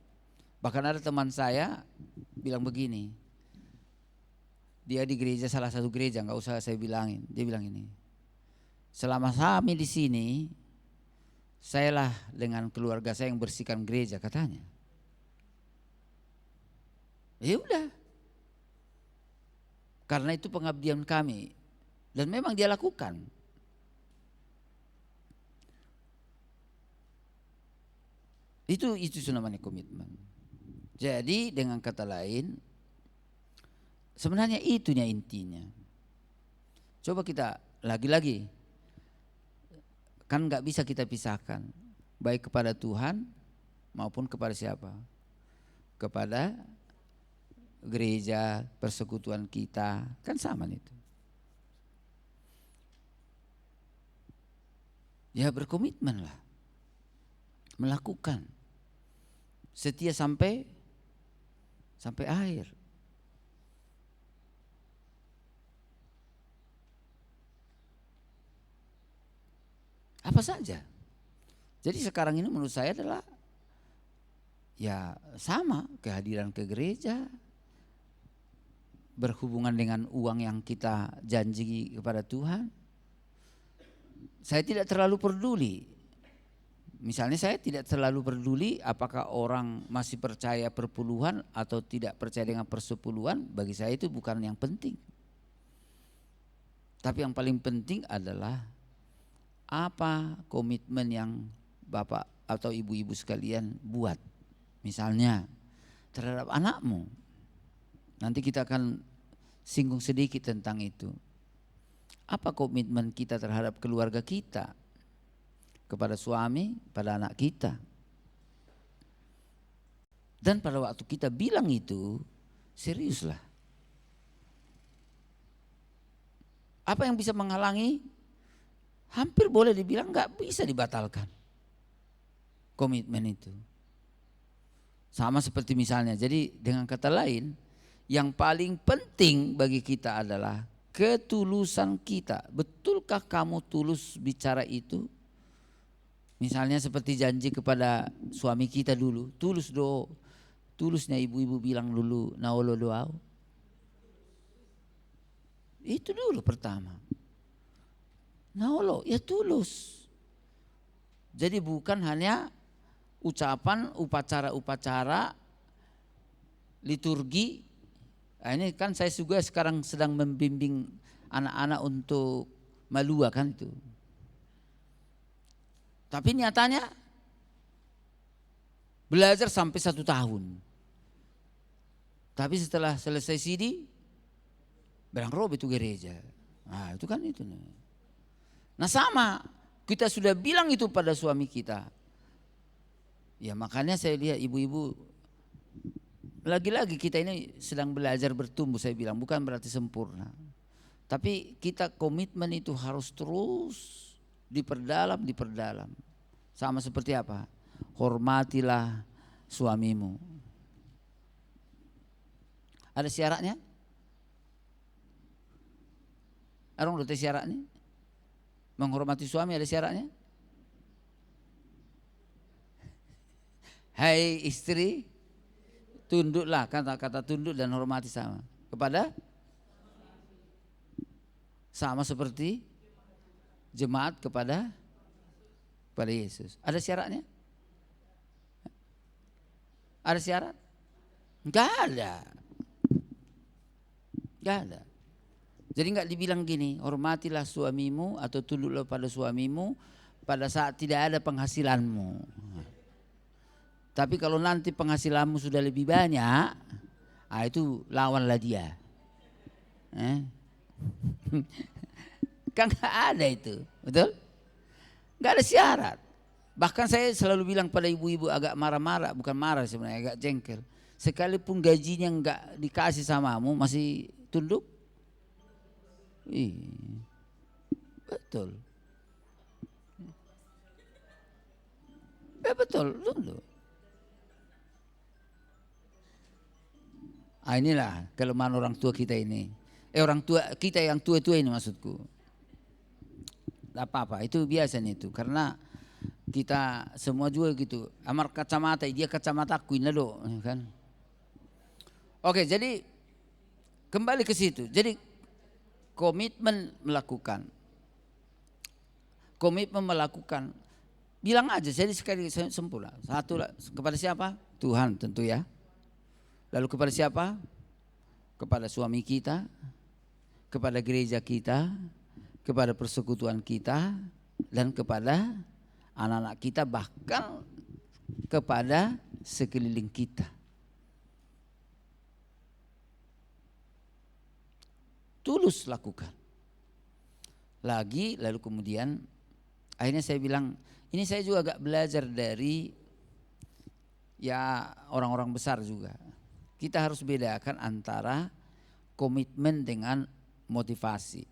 Bahkan ada teman saya bilang begini. Dia di gereja, salah satu gereja, nggak usah saya bilangin. Dia bilang ini, selama kami di sini, sayalah dengan keluarga saya yang bersihkan gereja katanya. Ya udah, karena itu pengabdian kami dan memang dia lakukan. Itu namanya komitmen. Jadi dengan kata lain, sebenarnya itunya intinya. Coba kita lagi-lagi, kan nggak bisa kita pisahkan, baik kepada Tuhan maupun kepada siapa? Kepada gereja, persekutuan kita, kan sama itu. Ya berkomitmen lah, melakukan, setia sampai akhir. Apa saja. Jadi sekarang ini menurut saya adalah ya sama, kehadiran ke gereja, berhubungan dengan uang yang kita janji kepada Tuhan. Saya tidak terlalu peduli. Misalnya saya tidak terlalu peduli apakah orang masih percaya perpuluhan atau tidak percaya dengan persepuluhan, bagi saya itu bukan yang penting. Tapi yang paling penting adalah apa komitmen yang Bapak atau ibu-ibu sekalian buat. Misalnya terhadap anakmu. Nanti kita akan singgung sedikit tentang itu. Apa komitmen kita terhadap keluarga kita? Kepada suami, pada anak kita. Dan pada waktu kita bilang itu, seriuslah. Apa yang bisa menghalangi? Hampir boleh dibilang gak bisa dibatalkan komitmen itu. Sama seperti misalnya, jadi dengan kata lain, yang paling penting bagi kita adalah ketulusan kita. Betulkah kamu tulus bicara itu? Misalnya seperti janji kepada suami kita dulu, tulusnya ibu-ibu bilang dulu, naolo doau. Itu dulu pertama. Naolo, ya tulus. Jadi bukan hanya ucapan, upacara-upacara, liturgi. Nah, ini kan saya juga sekarang sedang membimbing anak-anak untuk malua kan itu. Tapi nyatanya belajar sampai 1 tahun. Tapi setelah selesai CD, berang rob itu gereja. Nah itu kan itu. Nah sama, kita sudah bilang itu pada suami kita. Ya makanya saya lihat ibu-ibu, lagi-lagi kita ini sedang belajar bertumbuh, saya bilang bukan berarti sempurna. Tapi kita komitmen itu harus terus diperdalam. Sama seperti apa? Hormatilah suamimu. Ada syaratnya? Arong udah syaratnya? Menghormati suami ada syaratnya? Hai istri, tunduklah, kata-kata tunduk dan hormati sama seperti jemaat kepada Yesus. Ada syaratnya? Ada syarat? Enggak ada. Jadi enggak dibilang gini, hormatilah suamimu atau tunduklah pada suamimu pada saat tidak ada penghasilanmu. Tapi kalau nanti penghasilanmu sudah lebih banyak, itu lawanlah dia. Kan enggak ada itu, betul? Enggak ada syarat. Bahkan saya selalu bilang pada ibu-ibu agak marah-marah, bukan marah sebenarnya, agak jengkel. Sekalipun gajinya enggak dikasih samamu, masih tunduk? Betul. Betul, tunduk. Inilah kelemahan orang tua kita ini. Orang tua kita yang tua-tua ini maksudku. Tidak apa-apa, itu biasa nih itu. Karena kita semua juga gitu. Amar kacamata, dia kacamata aku ini loh, kan. Oke, jadi kembali ke situ. Jadi komitmen melakukan. Bilang aja, jadi sekali sempurna. Satu kepada siapa? Tuhan tentu ya. Lalu kepada siapa? Kepada suami kita, kepada gereja kita, kepada persekutuan kita, dan kepada anak-anak kita, bahkan kepada sekeliling kita. Tulus lakukan. Lalu kemudian akhirnya saya bilang, ini saya juga agak belajar dari ya orang-orang besar juga. Kita harus bedakan antara komitmen dengan motivasi.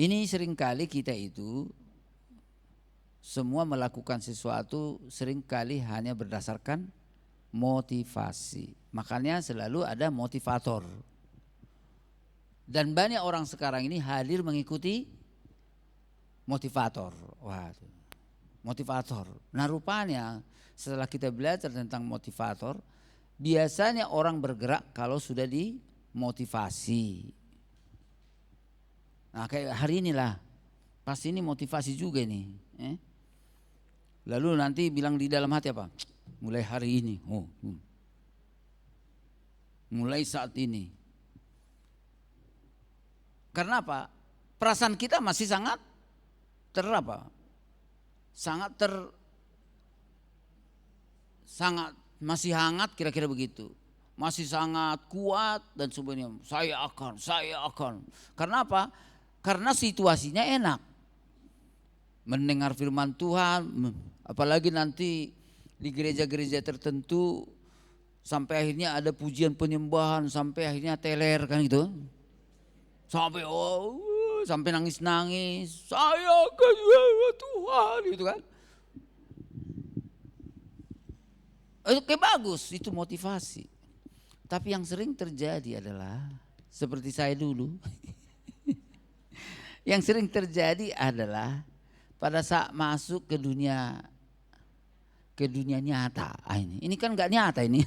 Ini seringkali kita itu semua melakukan sesuatu seringkali hanya berdasarkan motivasi. Makanya selalu ada motivator. Dan banyak orang sekarang ini hadir mengikuti motivator. Waduh, motivator. Nah rupanya setelah kita belajar tentang motivator, biasanya orang bergerak kalau sudah dimotivasi. Nah kayak hari inilah, pasti ini motivasi juga nih. Lalu nanti bilang di dalam hati apa? Mulai hari ini, mulai saat ini. Karena apa? Perasaan kita masih sangat sangat masih hangat, kira-kira begitu. Masih sangat kuat dan sebenarnya saya akan. Karena apa? Karena situasinya enak. Mendengar firman Tuhan, apalagi nanti di gereja-gereja tertentu sampai akhirnya ada pujian penyembahan, sampai akhirnya teler kan gitu. Sampai nangis-nangis, saya akan Tuhan gitu kan. Oke bagus, itu motivasi. Tapi yang sering terjadi adalah seperti saya dulu. Yang sering terjadi adalah pada saat masuk ke dunia nyata. Ini kan nggak nyata ini.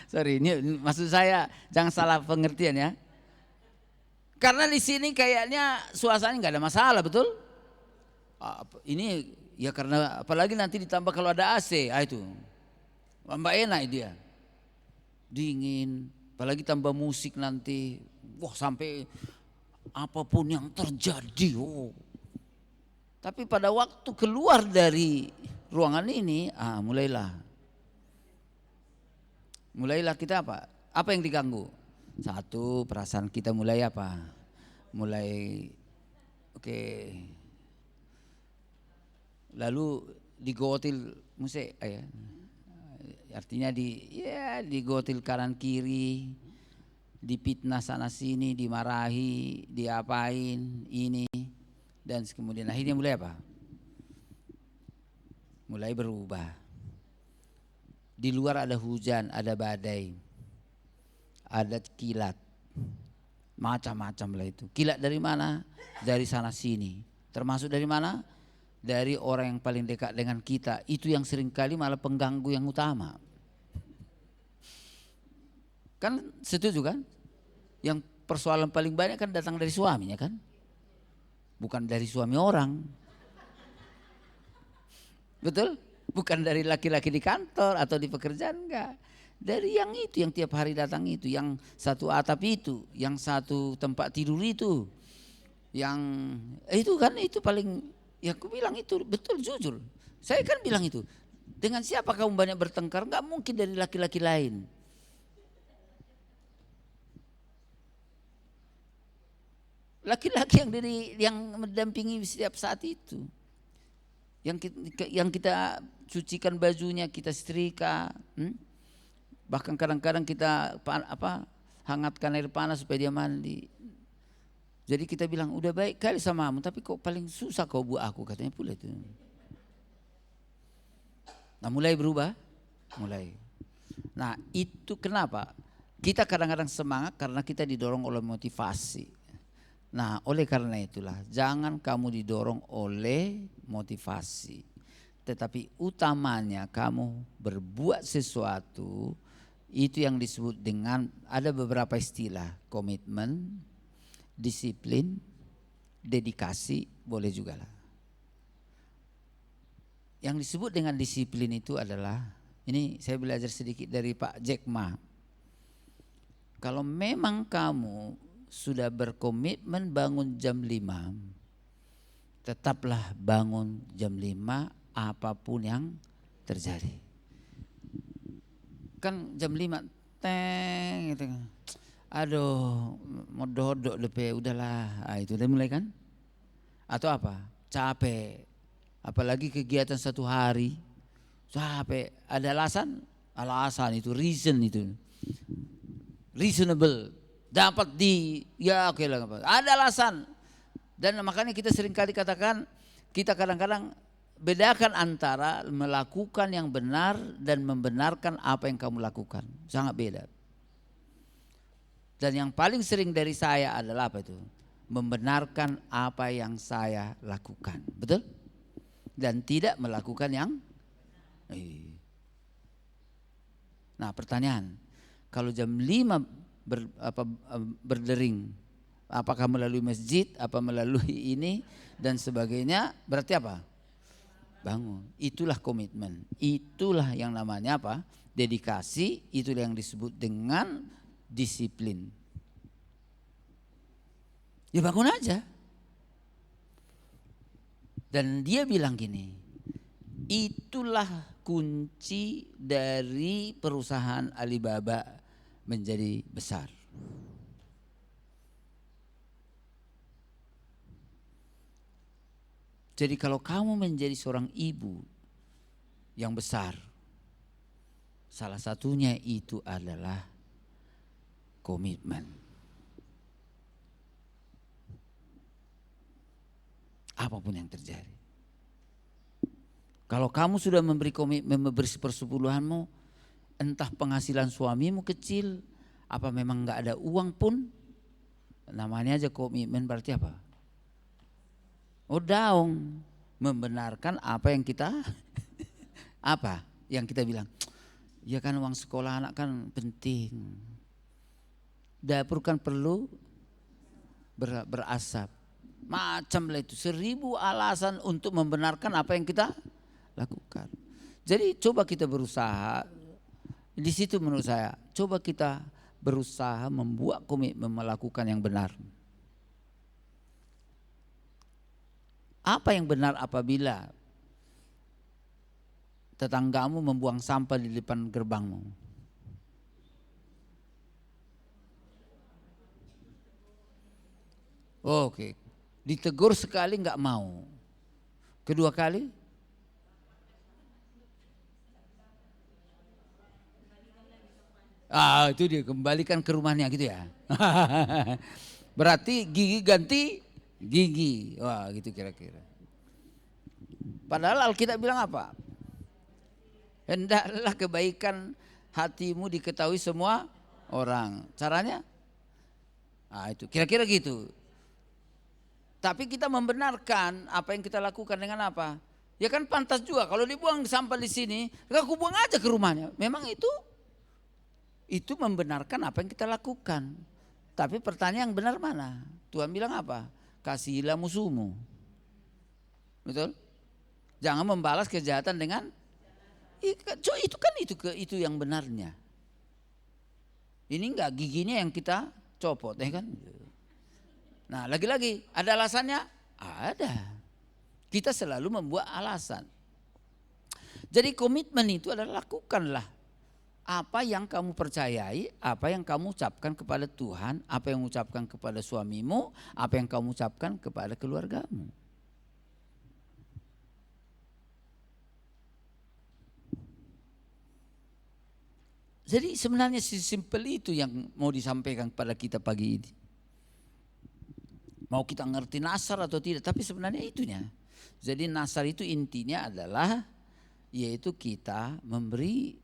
Sorry, ini maksud saya jangan salah pengertian ya. Karena di sini kayaknya suasananya nggak ada masalah, betul? Ini ya karena apalagi nanti ditambah kalau ada AC, itu tambah enak dia. Dingin, apalagi tambah musik nanti, wah sampai apapun yang terjadi. Tapi pada waktu keluar dari ruangan ini, mulailah kita apa? Apa yang diganggu? Satu, perasaan kita mulai apa? Mulai oke. Lalu digotil musik, artinya digotil kanan kiri, dipitnah sana sini, dimarahi, diapain ini, dan kemudian akhirnya mulai apa? Mulai berubah. Di luar ada hujan, ada badai, ada kilat, macam-macam lah itu. Kilat dari mana? Dari sana sini. Termasuk dari mana? Dari orang yang paling dekat dengan kita. Itu yang seringkali malah pengganggu yang utama. Kan setuju kan? Yang persoalan paling banyak kan datang dari suaminya kan? Bukan dari suami orang. Betul? Bukan dari laki-laki di kantor atau di pekerjaan, enggak. Dari yang itu, yang tiap hari datang itu, yang satu atap itu, yang satu tempat tidur itu. Yang itu kan itu paling, ya aku bilang itu betul, jujur. Saya kan bilang itu. Dengan siapa kamu banyak bertengkar? Enggak mungkin dari laki-laki lain. Laki-laki yang mendampingi setiap saat itu. Yang kita cucikan bajunya, kita setrika, bahkan kadang-kadang kita hangatkan air panas supaya dia mandi. Jadi kita bilang udah baik kali sama kamu, tapi kok paling susah kau buat aku, katanya pula itu. Nah mulai berubah, mulai. Nah itu kenapa? Kita kadang-kadang semangat karena kita didorong oleh motivasi. Nah oleh karena itulah jangan kamu didorong oleh motivasi. Tetapi utamanya kamu berbuat sesuatu, itu yang disebut dengan, ada beberapa istilah, komitmen, disiplin, dedikasi, boleh juga lah. Yang disebut dengan disiplin itu adalah, ini saya belajar sedikit dari Pak Jack Ma. Kalau memang kamu sudah berkomitmen bangun jam 5, tetaplah bangun jam 5 apapun yang terjadi. Kan jam 5 teng gitu. Aduh, mau dodok depe, udahlah. Itu udah mulai kan? Atau apa? Capek. Apalagi kegiatan satu hari. Capek. Ada alasan? Alasan itu, reason itu. Reasonable. Dapat oke lah. Ada alasan. Dan makanya kita seringkali katakan, kita kadang-kadang bedakan antara melakukan yang benar dan membenarkan apa yang kamu lakukan. Sangat beda. Dan yang paling sering dari saya adalah apa itu? Membenarkan apa yang saya lakukan. Betul? Dan tidak melakukan yang. Nah pertanyaan, kalau jam 5 berdering, apakah melalui masjid, apa melalui ini dan sebagainya, berarti apa? Bangun. Itulah komitmen. Itulah yang namanya apa? Dedikasi. Itulah yang disebut dengan disiplin. Ya bangun aja. Dan dia bilang gini, itulah kunci dari perusahaan Alibaba menjadi besar. Jadi kalau kamu menjadi seorang ibu yang besar, salah satunya itu adalah komitmen. Apapun yang terjadi. Kalau kamu sudah memberi komitmen, memberi persepuluhanmu, entah penghasilan suamimu kecil, apa memang enggak ada uang pun, namanya aja komitmen, berarti apa? Daung, membenarkan apa yang kita apa yang kita bilang. Ya kan uang sekolah anak kan penting. Dapur kan perlu berasap. Macam lah itu, 1000 alasan untuk membenarkan apa yang kita lakukan. Jadi coba kita berusaha, di situ menurut saya, coba kita berusaha membuat komitmen melakukan yang benar. Apa yang benar apabila tetanggamu membuang sampah di depan gerbangmu? Oke, ditegur sekali nggak mau, kedua kali itu dia kembalikan ke rumahnya gitu ya. Berarti gigi ganti gigi, wah gitu kira-kira. Padahal Alkitab bilang apa? Hendaklah kebaikan hatimu diketahui semua orang. Caranya? Itu kira-kira gitu. Tapi kita membenarkan apa yang kita lakukan dengan apa? Ya kan pantas juga kalau dibuang sampah di sini, aku buang aja ke rumahnya. Memang itu membenarkan apa yang kita lakukan. Tapi pertanyaan yang benar mana? Tuhan bilang apa? Kasihilah musuhmu. Betul? Jangan membalas kejahatan dengan itu yang benarnya. Ini enggak giginya yang kita copot, ya kan? Nah, lagi-lagi ada alasannya? Ada. Kita selalu membuat alasan. Jadi komitmen itu adalah lakukanlah apa yang kamu percayai, apa yang kamu ucapkan kepada Tuhan, apa yang ucapkan kepada suamimu, apa yang kamu ucapkan kepada keluargamu. Jadi sebenarnya sesimpel itu yang mau disampaikan kepada kita pagi ini. Mau kita ngerti nasar atau tidak, tapi sebenarnya itunya. Jadi nasar itu intinya adalah yaitu kita memberi.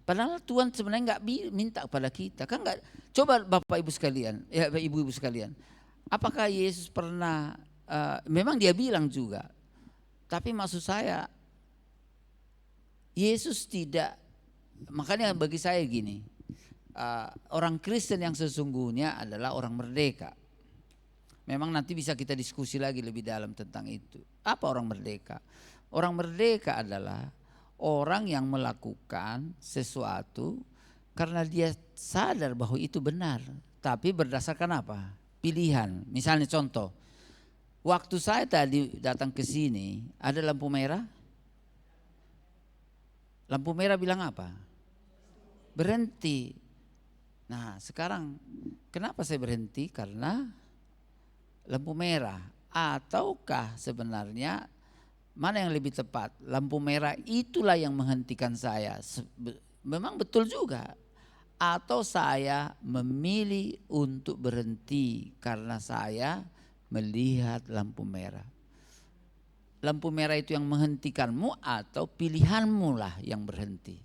Padahal Tuhan sebenarnya nggak minta kepada kita, kan nggak. Coba Bapak Ibu sekalian, ya Ibu-ibu sekalian, apakah Yesus pernah? Memang dia bilang juga, tapi maksud saya Yesus tidak. Makanya bagi saya gini, orang Kristen yang sesungguhnya adalah orang merdeka. Memang nanti bisa kita diskusi lagi lebih dalam tentang itu. Apa orang merdeka? Orang merdeka adalah orang yang melakukan sesuatu karena dia sadar bahwa itu benar. Tapi berdasarkan apa? Pilihan. Misalnya contoh, waktu saya tadi datang ke sini ada lampu merah. Lampu merah bilang apa? Berhenti. Nah sekarang kenapa saya berhenti? Karena lampu merah. Ataukah sebenarnya mana yang lebih tepat? Lampu merah itulah yang menghentikan saya. Memang betul juga. Atau saya memilih untuk berhenti karena saya melihat lampu merah. Lampu merah itu yang menghentikanmu atau pilihanmu lah yang berhenti.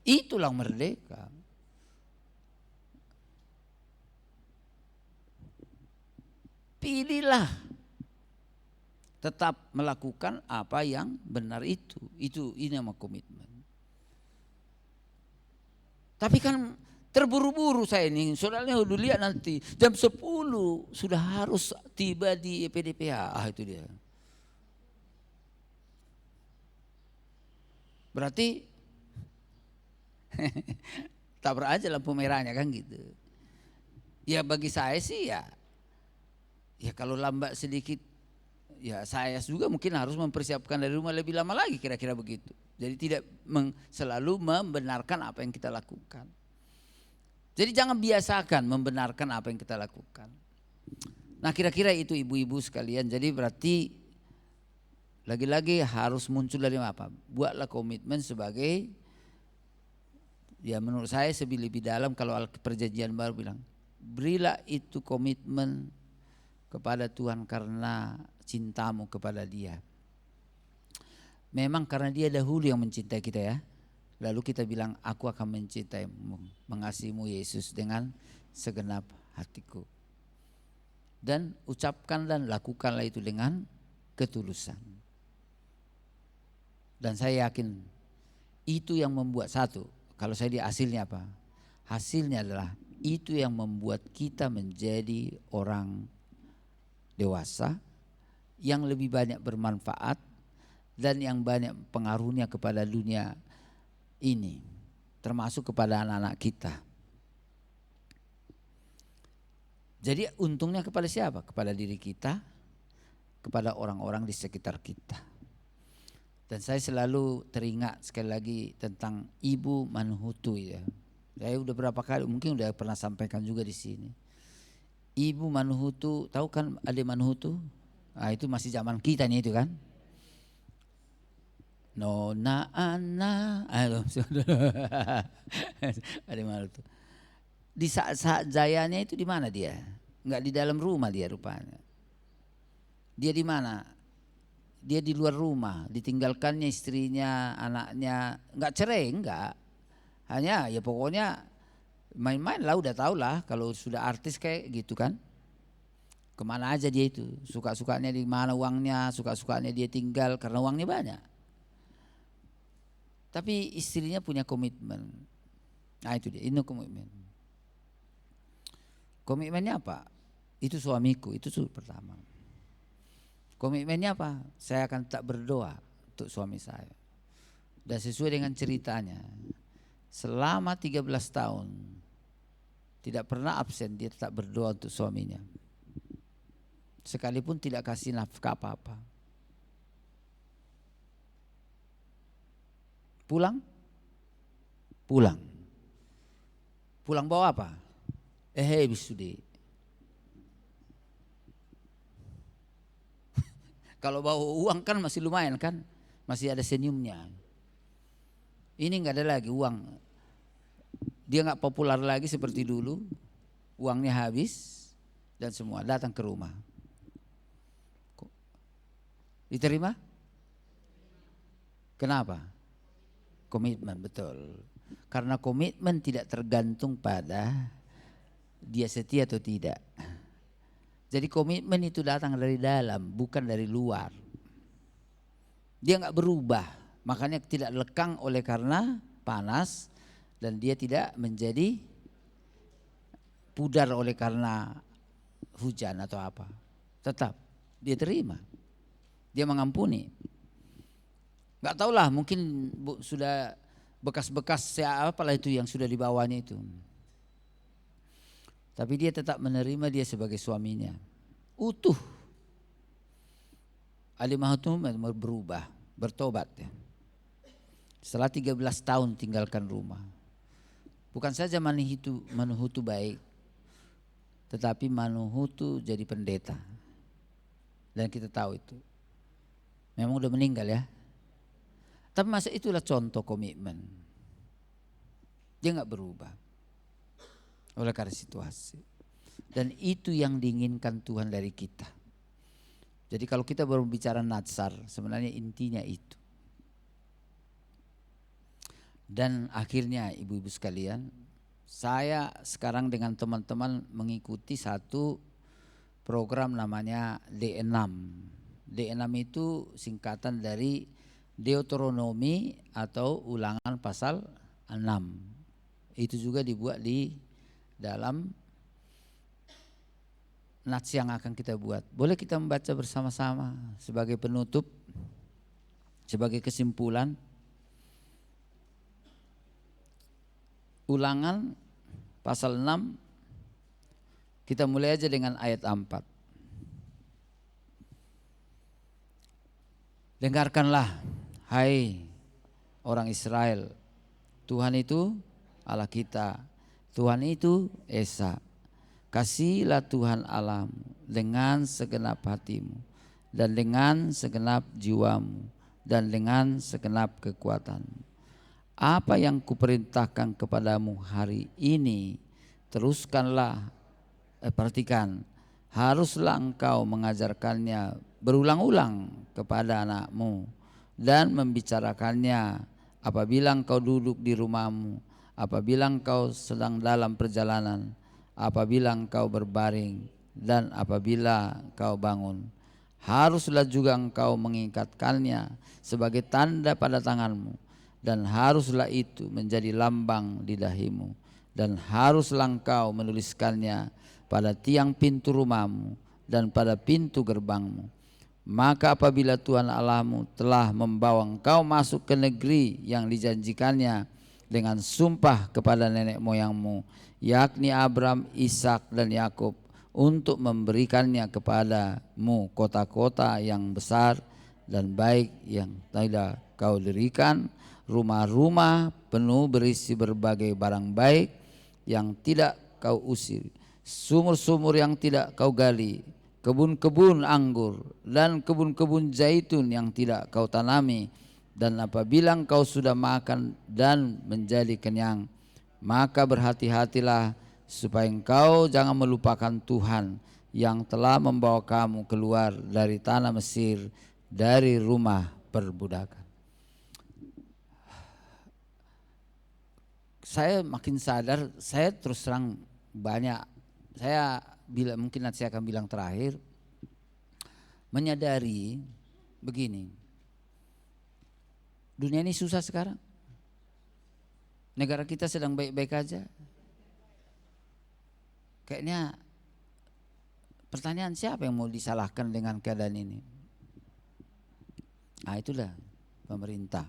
Itulah merdeka. Pilihlah tetap melakukan apa yang benar itu. Ini nama komitmen. Tapi kan terburu-buru saya ini. Soalnya udah lihat nanti jam 10 sudah harus tiba di PDPH. Itu dia. Berarti tabrak aja lampu merahnya kan gitu. Ya bagi saya sih ya kalau lambat sedikit ya saya juga mungkin harus mempersiapkan dari rumah lebih lama lagi kira-kira begitu. Jadi tidak selalu membenarkan apa yang kita lakukan. Jadi jangan biasakan membenarkan apa yang kita lakukan. Nah kira-kira itu ibu-ibu sekalian. Jadi berarti lagi-lagi harus muncul dari apa? Buatlah komitmen sebagai ya menurut saya lebih dalam kalau perjanjian baru bilang berilah itu komitmen kepada Tuhan karena cintamu kepada Dia. Memang karena Dia dahulu yang mencintai kita ya. Lalu kita bilang aku akan mencintaimu, mengasihimu Yesus dengan segenap hatiku. Dan ucapkan dan lakukanlah itu dengan ketulusan. Dan saya yakin itu yang membuat satu. Kalau saya di hasilnya apa? Hasilnya adalah itu yang membuat kita menjadi orang dewasa yang lebih banyak bermanfaat dan yang banyak pengaruhnya kepada dunia ini, termasuk kepada anak-anak kita. Jadi untungnya kepada siapa? Kepada diri kita, kepada orang-orang di sekitar kita. Dan saya selalu teringat sekali lagi tentang Ibu Manhutu ya. Saya udah berapa kali, mungkin udah pernah sampaikan juga di sini. Ibu Manhutu, tahu kan Ade Manhutu? Nah, itu masih zaman kita nih itu kan. Nona Ana, Ade Manhutu. Di saat-saat jayanya itu di mana dia? Enggak di dalam rumah dia rupanya. Dia di mana? Dia di luar rumah, ditinggalkannya istrinya, anaknya, enggak cerai, enggak. Hanya ya pokoknya main-main lah, udah tau lah kalau sudah artis kayak gitu kan. Kemana aja dia itu, suka-sukanya di mana uangnya, suka-sukanya dia tinggal karena uangnya banyak. Tapi istrinya punya komitmen. Nah itu dia, ini komitmen. Komitmennya apa? Itu suamiku, itu pertama. Komitmennya apa? Saya akan tetap berdoa untuk suami saya. Dan sesuai dengan ceritanya, selama 13 tahun tidak pernah absen dia tetap berdoa untuk suaminya. Sekalipun tidak kasih nafkah apa-apa. Pulang? Pulang. Pulang bawa apa? Bisudi. Kalau bawa uang kan masih lumayan kan, masih ada senyumnya. Ini nggak ada lagi uang. Dia nggak populer lagi seperti dulu. Uangnya habis dan semua datang ke rumah. Diterima? Kenapa? Komitmen, betul. Karena komitmen tidak tergantung pada dia setia atau tidak. Jadi komitmen itu datang dari dalam, bukan dari luar. Dia nggak berubah, makanya tidak lekang oleh karena panas, dan dia tidak menjadi pudar oleh karena hujan atau apa. Tetap dia terima, dia mengampuni. Nggak tahulah, mungkin sudah bekas-bekas apalah itu yang sudah dibawanya itu. Tapi dia tetap menerima dia sebagai suaminya. Utuh. Ali Manhutu berubah, bertobat ya. Setelah 13 tahun tinggalkan rumah. Bukan saja Manhutu baik, tetapi Manhutu jadi pendeta. Dan kita tahu itu. Memang udah meninggal ya. Tapi masa itulah contoh komitmen. Dia nggak berubah oleh karena situasi. Dan itu yang diinginkan Tuhan dari kita. Jadi kalau kita baru bicara natsar, sebenarnya intinya itu. Dan akhirnya ibu-ibu sekalian, saya sekarang dengan teman-teman mengikuti satu program namanya D6. D6 itu singkatan dari Deuteronomi atau Ulangan pasal 6. Itu juga dibuat di dalam nats yang akan kita buat. Boleh kita membaca bersama-sama sebagai penutup, sebagai kesimpulan. Ulangan pasal 6, kita mulai aja dengan ayat 4. Dengarkanlah, hai orang Israel, Tuhan itu Allah kita, Tuhan itu Esa. Kasihilah Tuhan Allahmu dengan segenap hatimu dan dengan segenap jiwamu dan dengan segenap kekuatanmu. Apa yang kuperintahkan kepadamu hari ini, teruskanlah, perhatikan, haruslah engkau mengajarkannya berulang-ulang kepada anakmu dan membicarakannya apabila engkau duduk di rumahmu, apabila engkau sedang dalam perjalanan, apabila engkau berbaring, dan apabila engkau bangun. Haruslah juga engkau mengikatkannya sebagai tanda pada tanganmu, dan haruslah itu menjadi lambang di dahimu, dan haruslah engkau menuliskannya pada tiang pintu rumahmu dan pada pintu gerbangmu. Maka apabila Tuhan Allahmu telah membawa engkau masuk ke negeri yang dijanjikannya dengan sumpah kepada nenek moyangmu, yakni Abram, Ishak dan Yakub, untuk memberikannya kepadamu kota-kota yang besar dan baik yang tidak kau dirikan, rumah-rumah penuh berisi berbagai barang baik yang tidak kau usir, sumur-sumur yang tidak kau gali, kebun-kebun anggur dan kebun-kebun zaitun yang tidak kau tanami. Dan apabila engkau sudah makan dan menjadi kenyang, maka berhati-hatilah supaya engkau jangan melupakan Tuhan yang telah membawa kamu keluar dari tanah Mesir, dari rumah perbudakan. Saya makin sadar, saya terus terang banyak, saya mungkin nanti saya akan bilang terakhir, menyadari begini, dunia ini susah sekarang. Negara kita sedang baik-baik aja. Kayaknya pertanyaan, siapa yang mau disalahkan dengan keadaan ini? Nah, itulah pemerintah.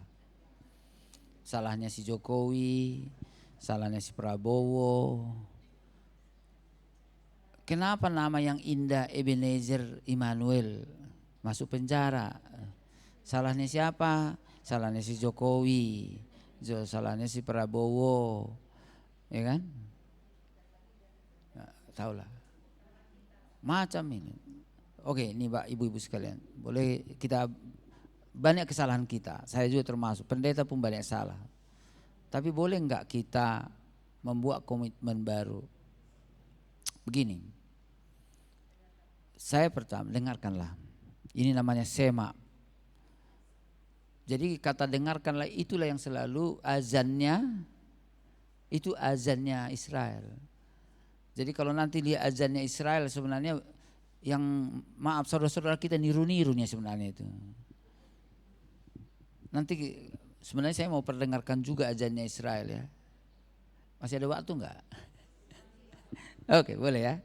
Salahnya si Jokowi, salahnya si Prabowo. Kenapa nama yang indah Ebenezer Immanuel masuk penjara? Salahnya siapa? Salahnya si Jokowi, salahnya si Prabowo, ya kan? Nah, tahulah macam ini. Oke, ini Pak, ibu-ibu sekalian, boleh kita, banyak kesalahan kita, saya juga termasuk, pendeta pun banyak salah. Tapi boleh enggak kita membuat komitmen baru? Begini, saya pertama, dengarkanlah, ini namanya semak. Jadi kata dengarkanlah itulah yang selalu azannya, itu azannya Israel. Jadi kalau nanti lihat azannya Israel, sebenarnya yang, maaf saudara-saudara kita, niru-nirunya sebenarnya itu. Nanti sebenarnya saya mau perdengarkan juga azannya Israel ya. Masih ada waktu enggak? Oke, boleh ya.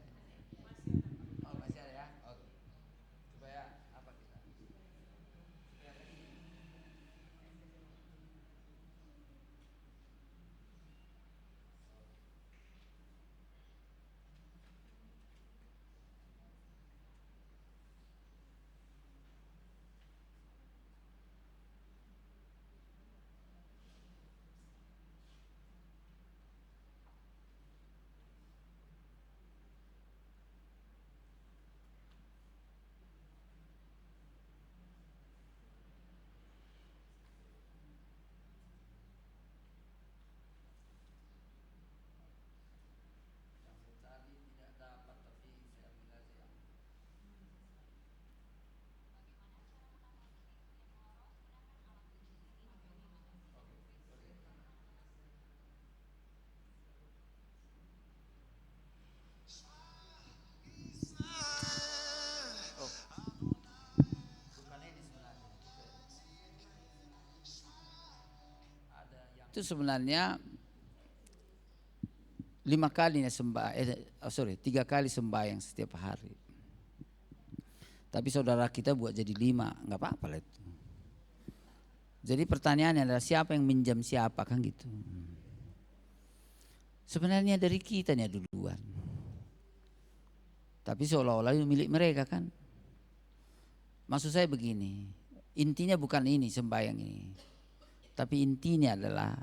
Itu sebenarnya 3 kali sembahyang setiap hari. Tapi saudara kita buat jadi 5, nggak apa-apa lah itu. Jadi pertanyaannya adalah siapa yang minjam siapa, kan gitu. Sebenarnya dari kitanya duluan. Tapi seolah-olah itu milik mereka kan. Maksud saya begini, intinya bukan ini sembahyang ini. Tapi intinya adalah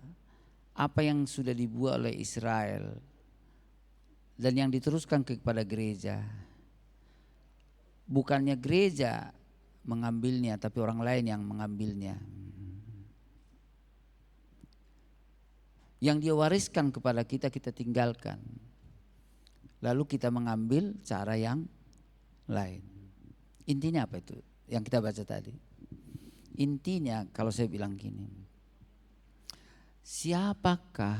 apa yang sudah dibuat oleh Israel dan yang diteruskan kepada gereja. Bukannya gereja mengambilnya, tapi orang lain yang mengambilnya. Yang dia wariskan kepada kita, kita tinggalkan. Lalu kita mengambil cara yang lain. Intinya apa itu? Yang kita baca tadi. Intinya kalau saya bilang gini, siapakah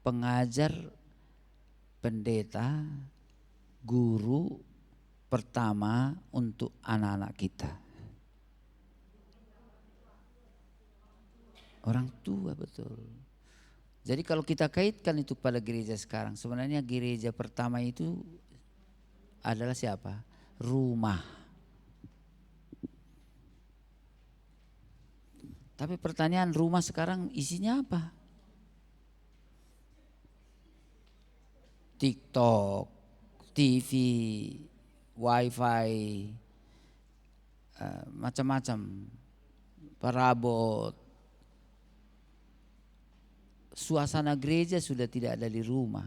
pengajar, pendeta, guru pertama untuk anak-anak kita? Orang tua, betul. Jadi kalau kita kaitkan itu pada gereja sekarang, sebenarnya gereja pertama itu adalah siapa? Rumah. Tapi pertanyaan, rumah sekarang isinya apa? TikTok, TV, WiFi, macam-macam, perabot. Suasana gereja sudah tidak ada di rumah.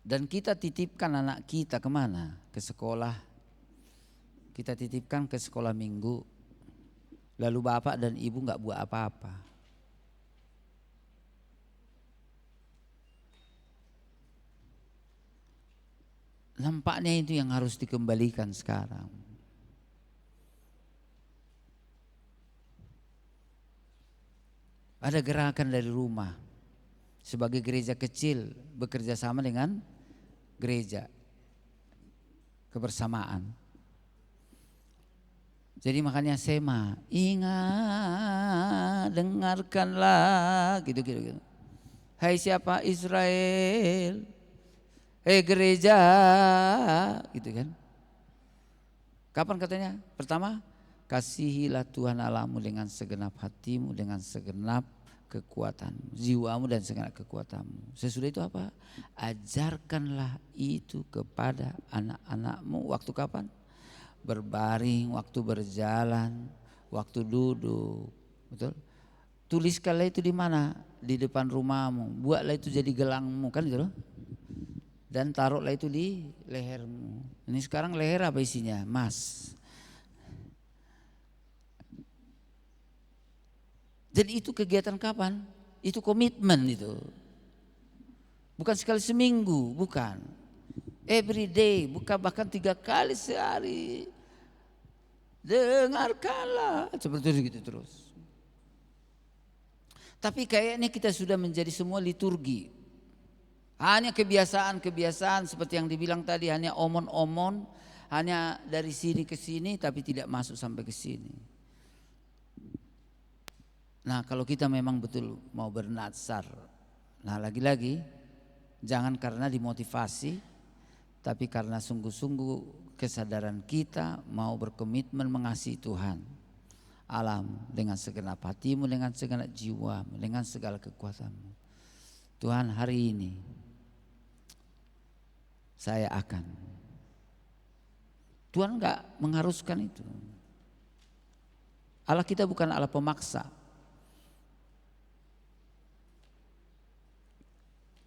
Dan kita titipkan anak kita kemana? Ke sekolah. Kita titipkan ke sekolah minggu. Lalu bapak dan ibu gak buat apa-apa. Nampaknya itu yang harus dikembalikan sekarang. Ada gerakan dari rumah. Sebagai gereja kecil bekerja sama dengan gereja kebersamaan. Jadi makanya sema, ingat, dengarkanlah, gitu. Hai siapa Israel, hei gereja, gitu kan. Kapan katanya? Pertama, kasihilah Tuhan Allahmu dengan segenap hatimu, dengan segenap kekuatanmu, jiwamu dan segenap kekuatanmu. Sesudah itu apa? Ajarkanlah itu kepada anak-anakmu. Waktu kapan? Berbaring, waktu berjalan, waktu duduk. Betul? Tuliskanlah itu di mana? Di depan rumahmu. Buatlah itu jadi gelangmu, kan gitu loh. Dan taruhlah itu di lehermu. Ini sekarang leher apa isinya? Emas. Jadi itu kegiatan kapan? Itu komitmen itu. Bukan sekali seminggu, bukan. Every day, bukan bahkan 3 kali sehari. Dengarkanlah, seperti itu gitu terus. Tapi kayaknya kita sudah menjadi semua liturgi. Hanya kebiasaan-kebiasaan seperti yang dibilang tadi, hanya omon-omon, hanya dari sini ke sini tapi tidak masuk sampai ke sini. Nah, kalau kita memang betul mau bernazar, nah lagi-lagi jangan karena dimotivasi, tapi karena sungguh-sungguh kesadaran kita mau berkomitmen mengasihi Tuhan alam dengan segenap hatimu, dengan segenap jiwamu, dengan segala kekuatanmu. Tuhan, hari ini saya akan. Tuhan enggak mengharuskan itu. Allah kita bukan Allah pemaksa.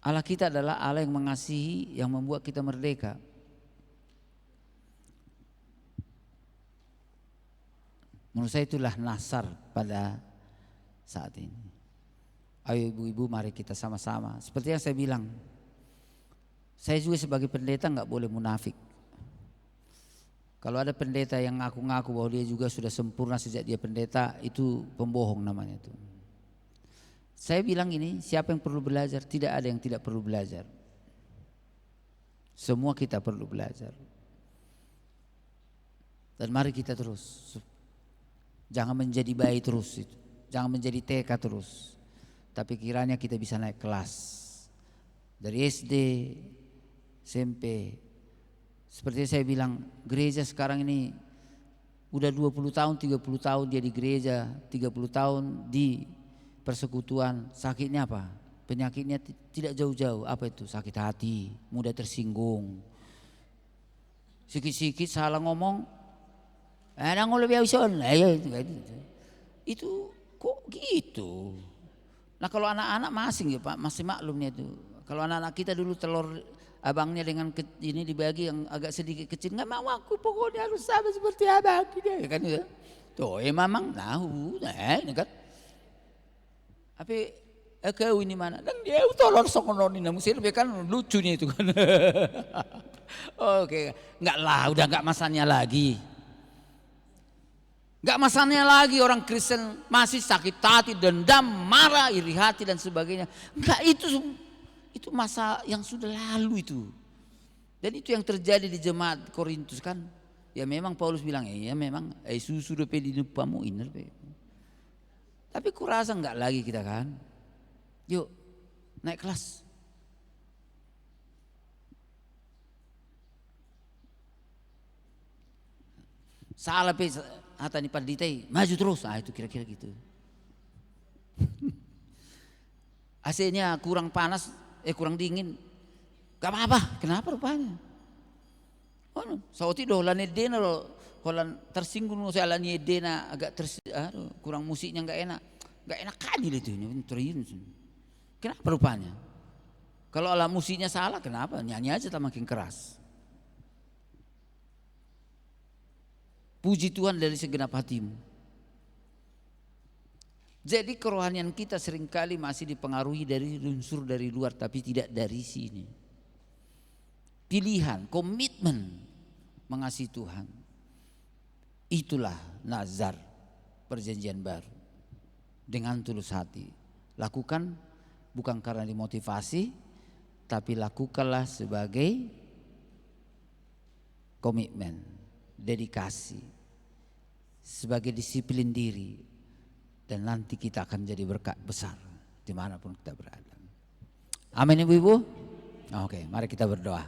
Allah kita adalah Allah yang mengasihi, yang membuat kita merdeka. Menurut saya itulah nasar pada saat ini. Ayo ibu-ibu, mari kita sama-sama. Seperti yang saya bilang, saya juga sebagai pendeta nggak boleh munafik. Kalau ada pendeta yang ngaku-ngaku bahwa dia juga sudah sempurna sejak dia pendeta, itu pembohong namanya itu. Saya bilang ini, siapa yang perlu belajar? Tidak ada yang tidak perlu belajar. Semua kita perlu belajar. Dan mari kita terus. Jangan menjadi bayi terus itu. Jangan menjadi TK terus. Tapi kiranya kita bisa naik kelas. Dari SD, SMP. Seperti saya bilang, gereja sekarang ini udah 20 tahun, 30 tahun dia di gereja, 30 tahun di persekutuan. Sakitnya apa? Penyakitnya tidak jauh-jauh. Apa itu? Sakit hati, mudah tersinggung. Sikit-sikit salah ngomong, itu kok gitu. Nah kalau anak-anak masing ya Pak, masih maklumnya itu. Kalau anak-anak kita dulu telur abangnya dengan ini dibagi yang agak sedikit kecil, nggak mau aku, pokoknya harus sama seperti abang gitu ya kan ya. Tuh memang tahu, kan. Tapi kau ini mana? Dan dia tolong sokononin musir, kan lucunya itu kan. Oke, nggak lah, udah nggak masanya lagi. Nggak masanya lagi orang Kristen masih sakit hati, dendam, marah, iri hati dan sebagainya. Nggak, itu masa yang sudah lalu itu. Dan itu yang terjadi di jemaat Korintus kan. Ya memang Paulus bilang, ya memang susu dope di depanmu iner. Tapi kurasa enggak lagi kita kan. Yuk naik kelas. Salah pe hata ni panditai, maju terus. Itu kira-kira gitu. AC-nya kurang panas, kurang dingin. Gak apa-apa, kenapa rupanya? Oh, sauti dolan edena lo, kolan tersinggung lo saya lani edena agak kurang musiknya nggak enak kali itu ini. Kenapa rupanya? Kalau alat musiknya salah, kenapa? Nyanyi aja tak makin keras. Puji Tuhan dari segenap hatimu. Jadi kerohanian kita seringkali masih dipengaruhi dari unsur dari luar, tapi tidak dari sini. Pilihan, komitmen mengasihi Tuhan. Itulah nazar perjanjian baru. Dengan tulus hati. Lakukan bukan karena dimotivasi, tapi lakukanlah sebagai komitmen, dedikasi, sebagai disiplin diri. Dan nanti kita akan jadi berkat besar dimanapun kita berada. Amin ibu-ibu. Oke, mari kita berdoa.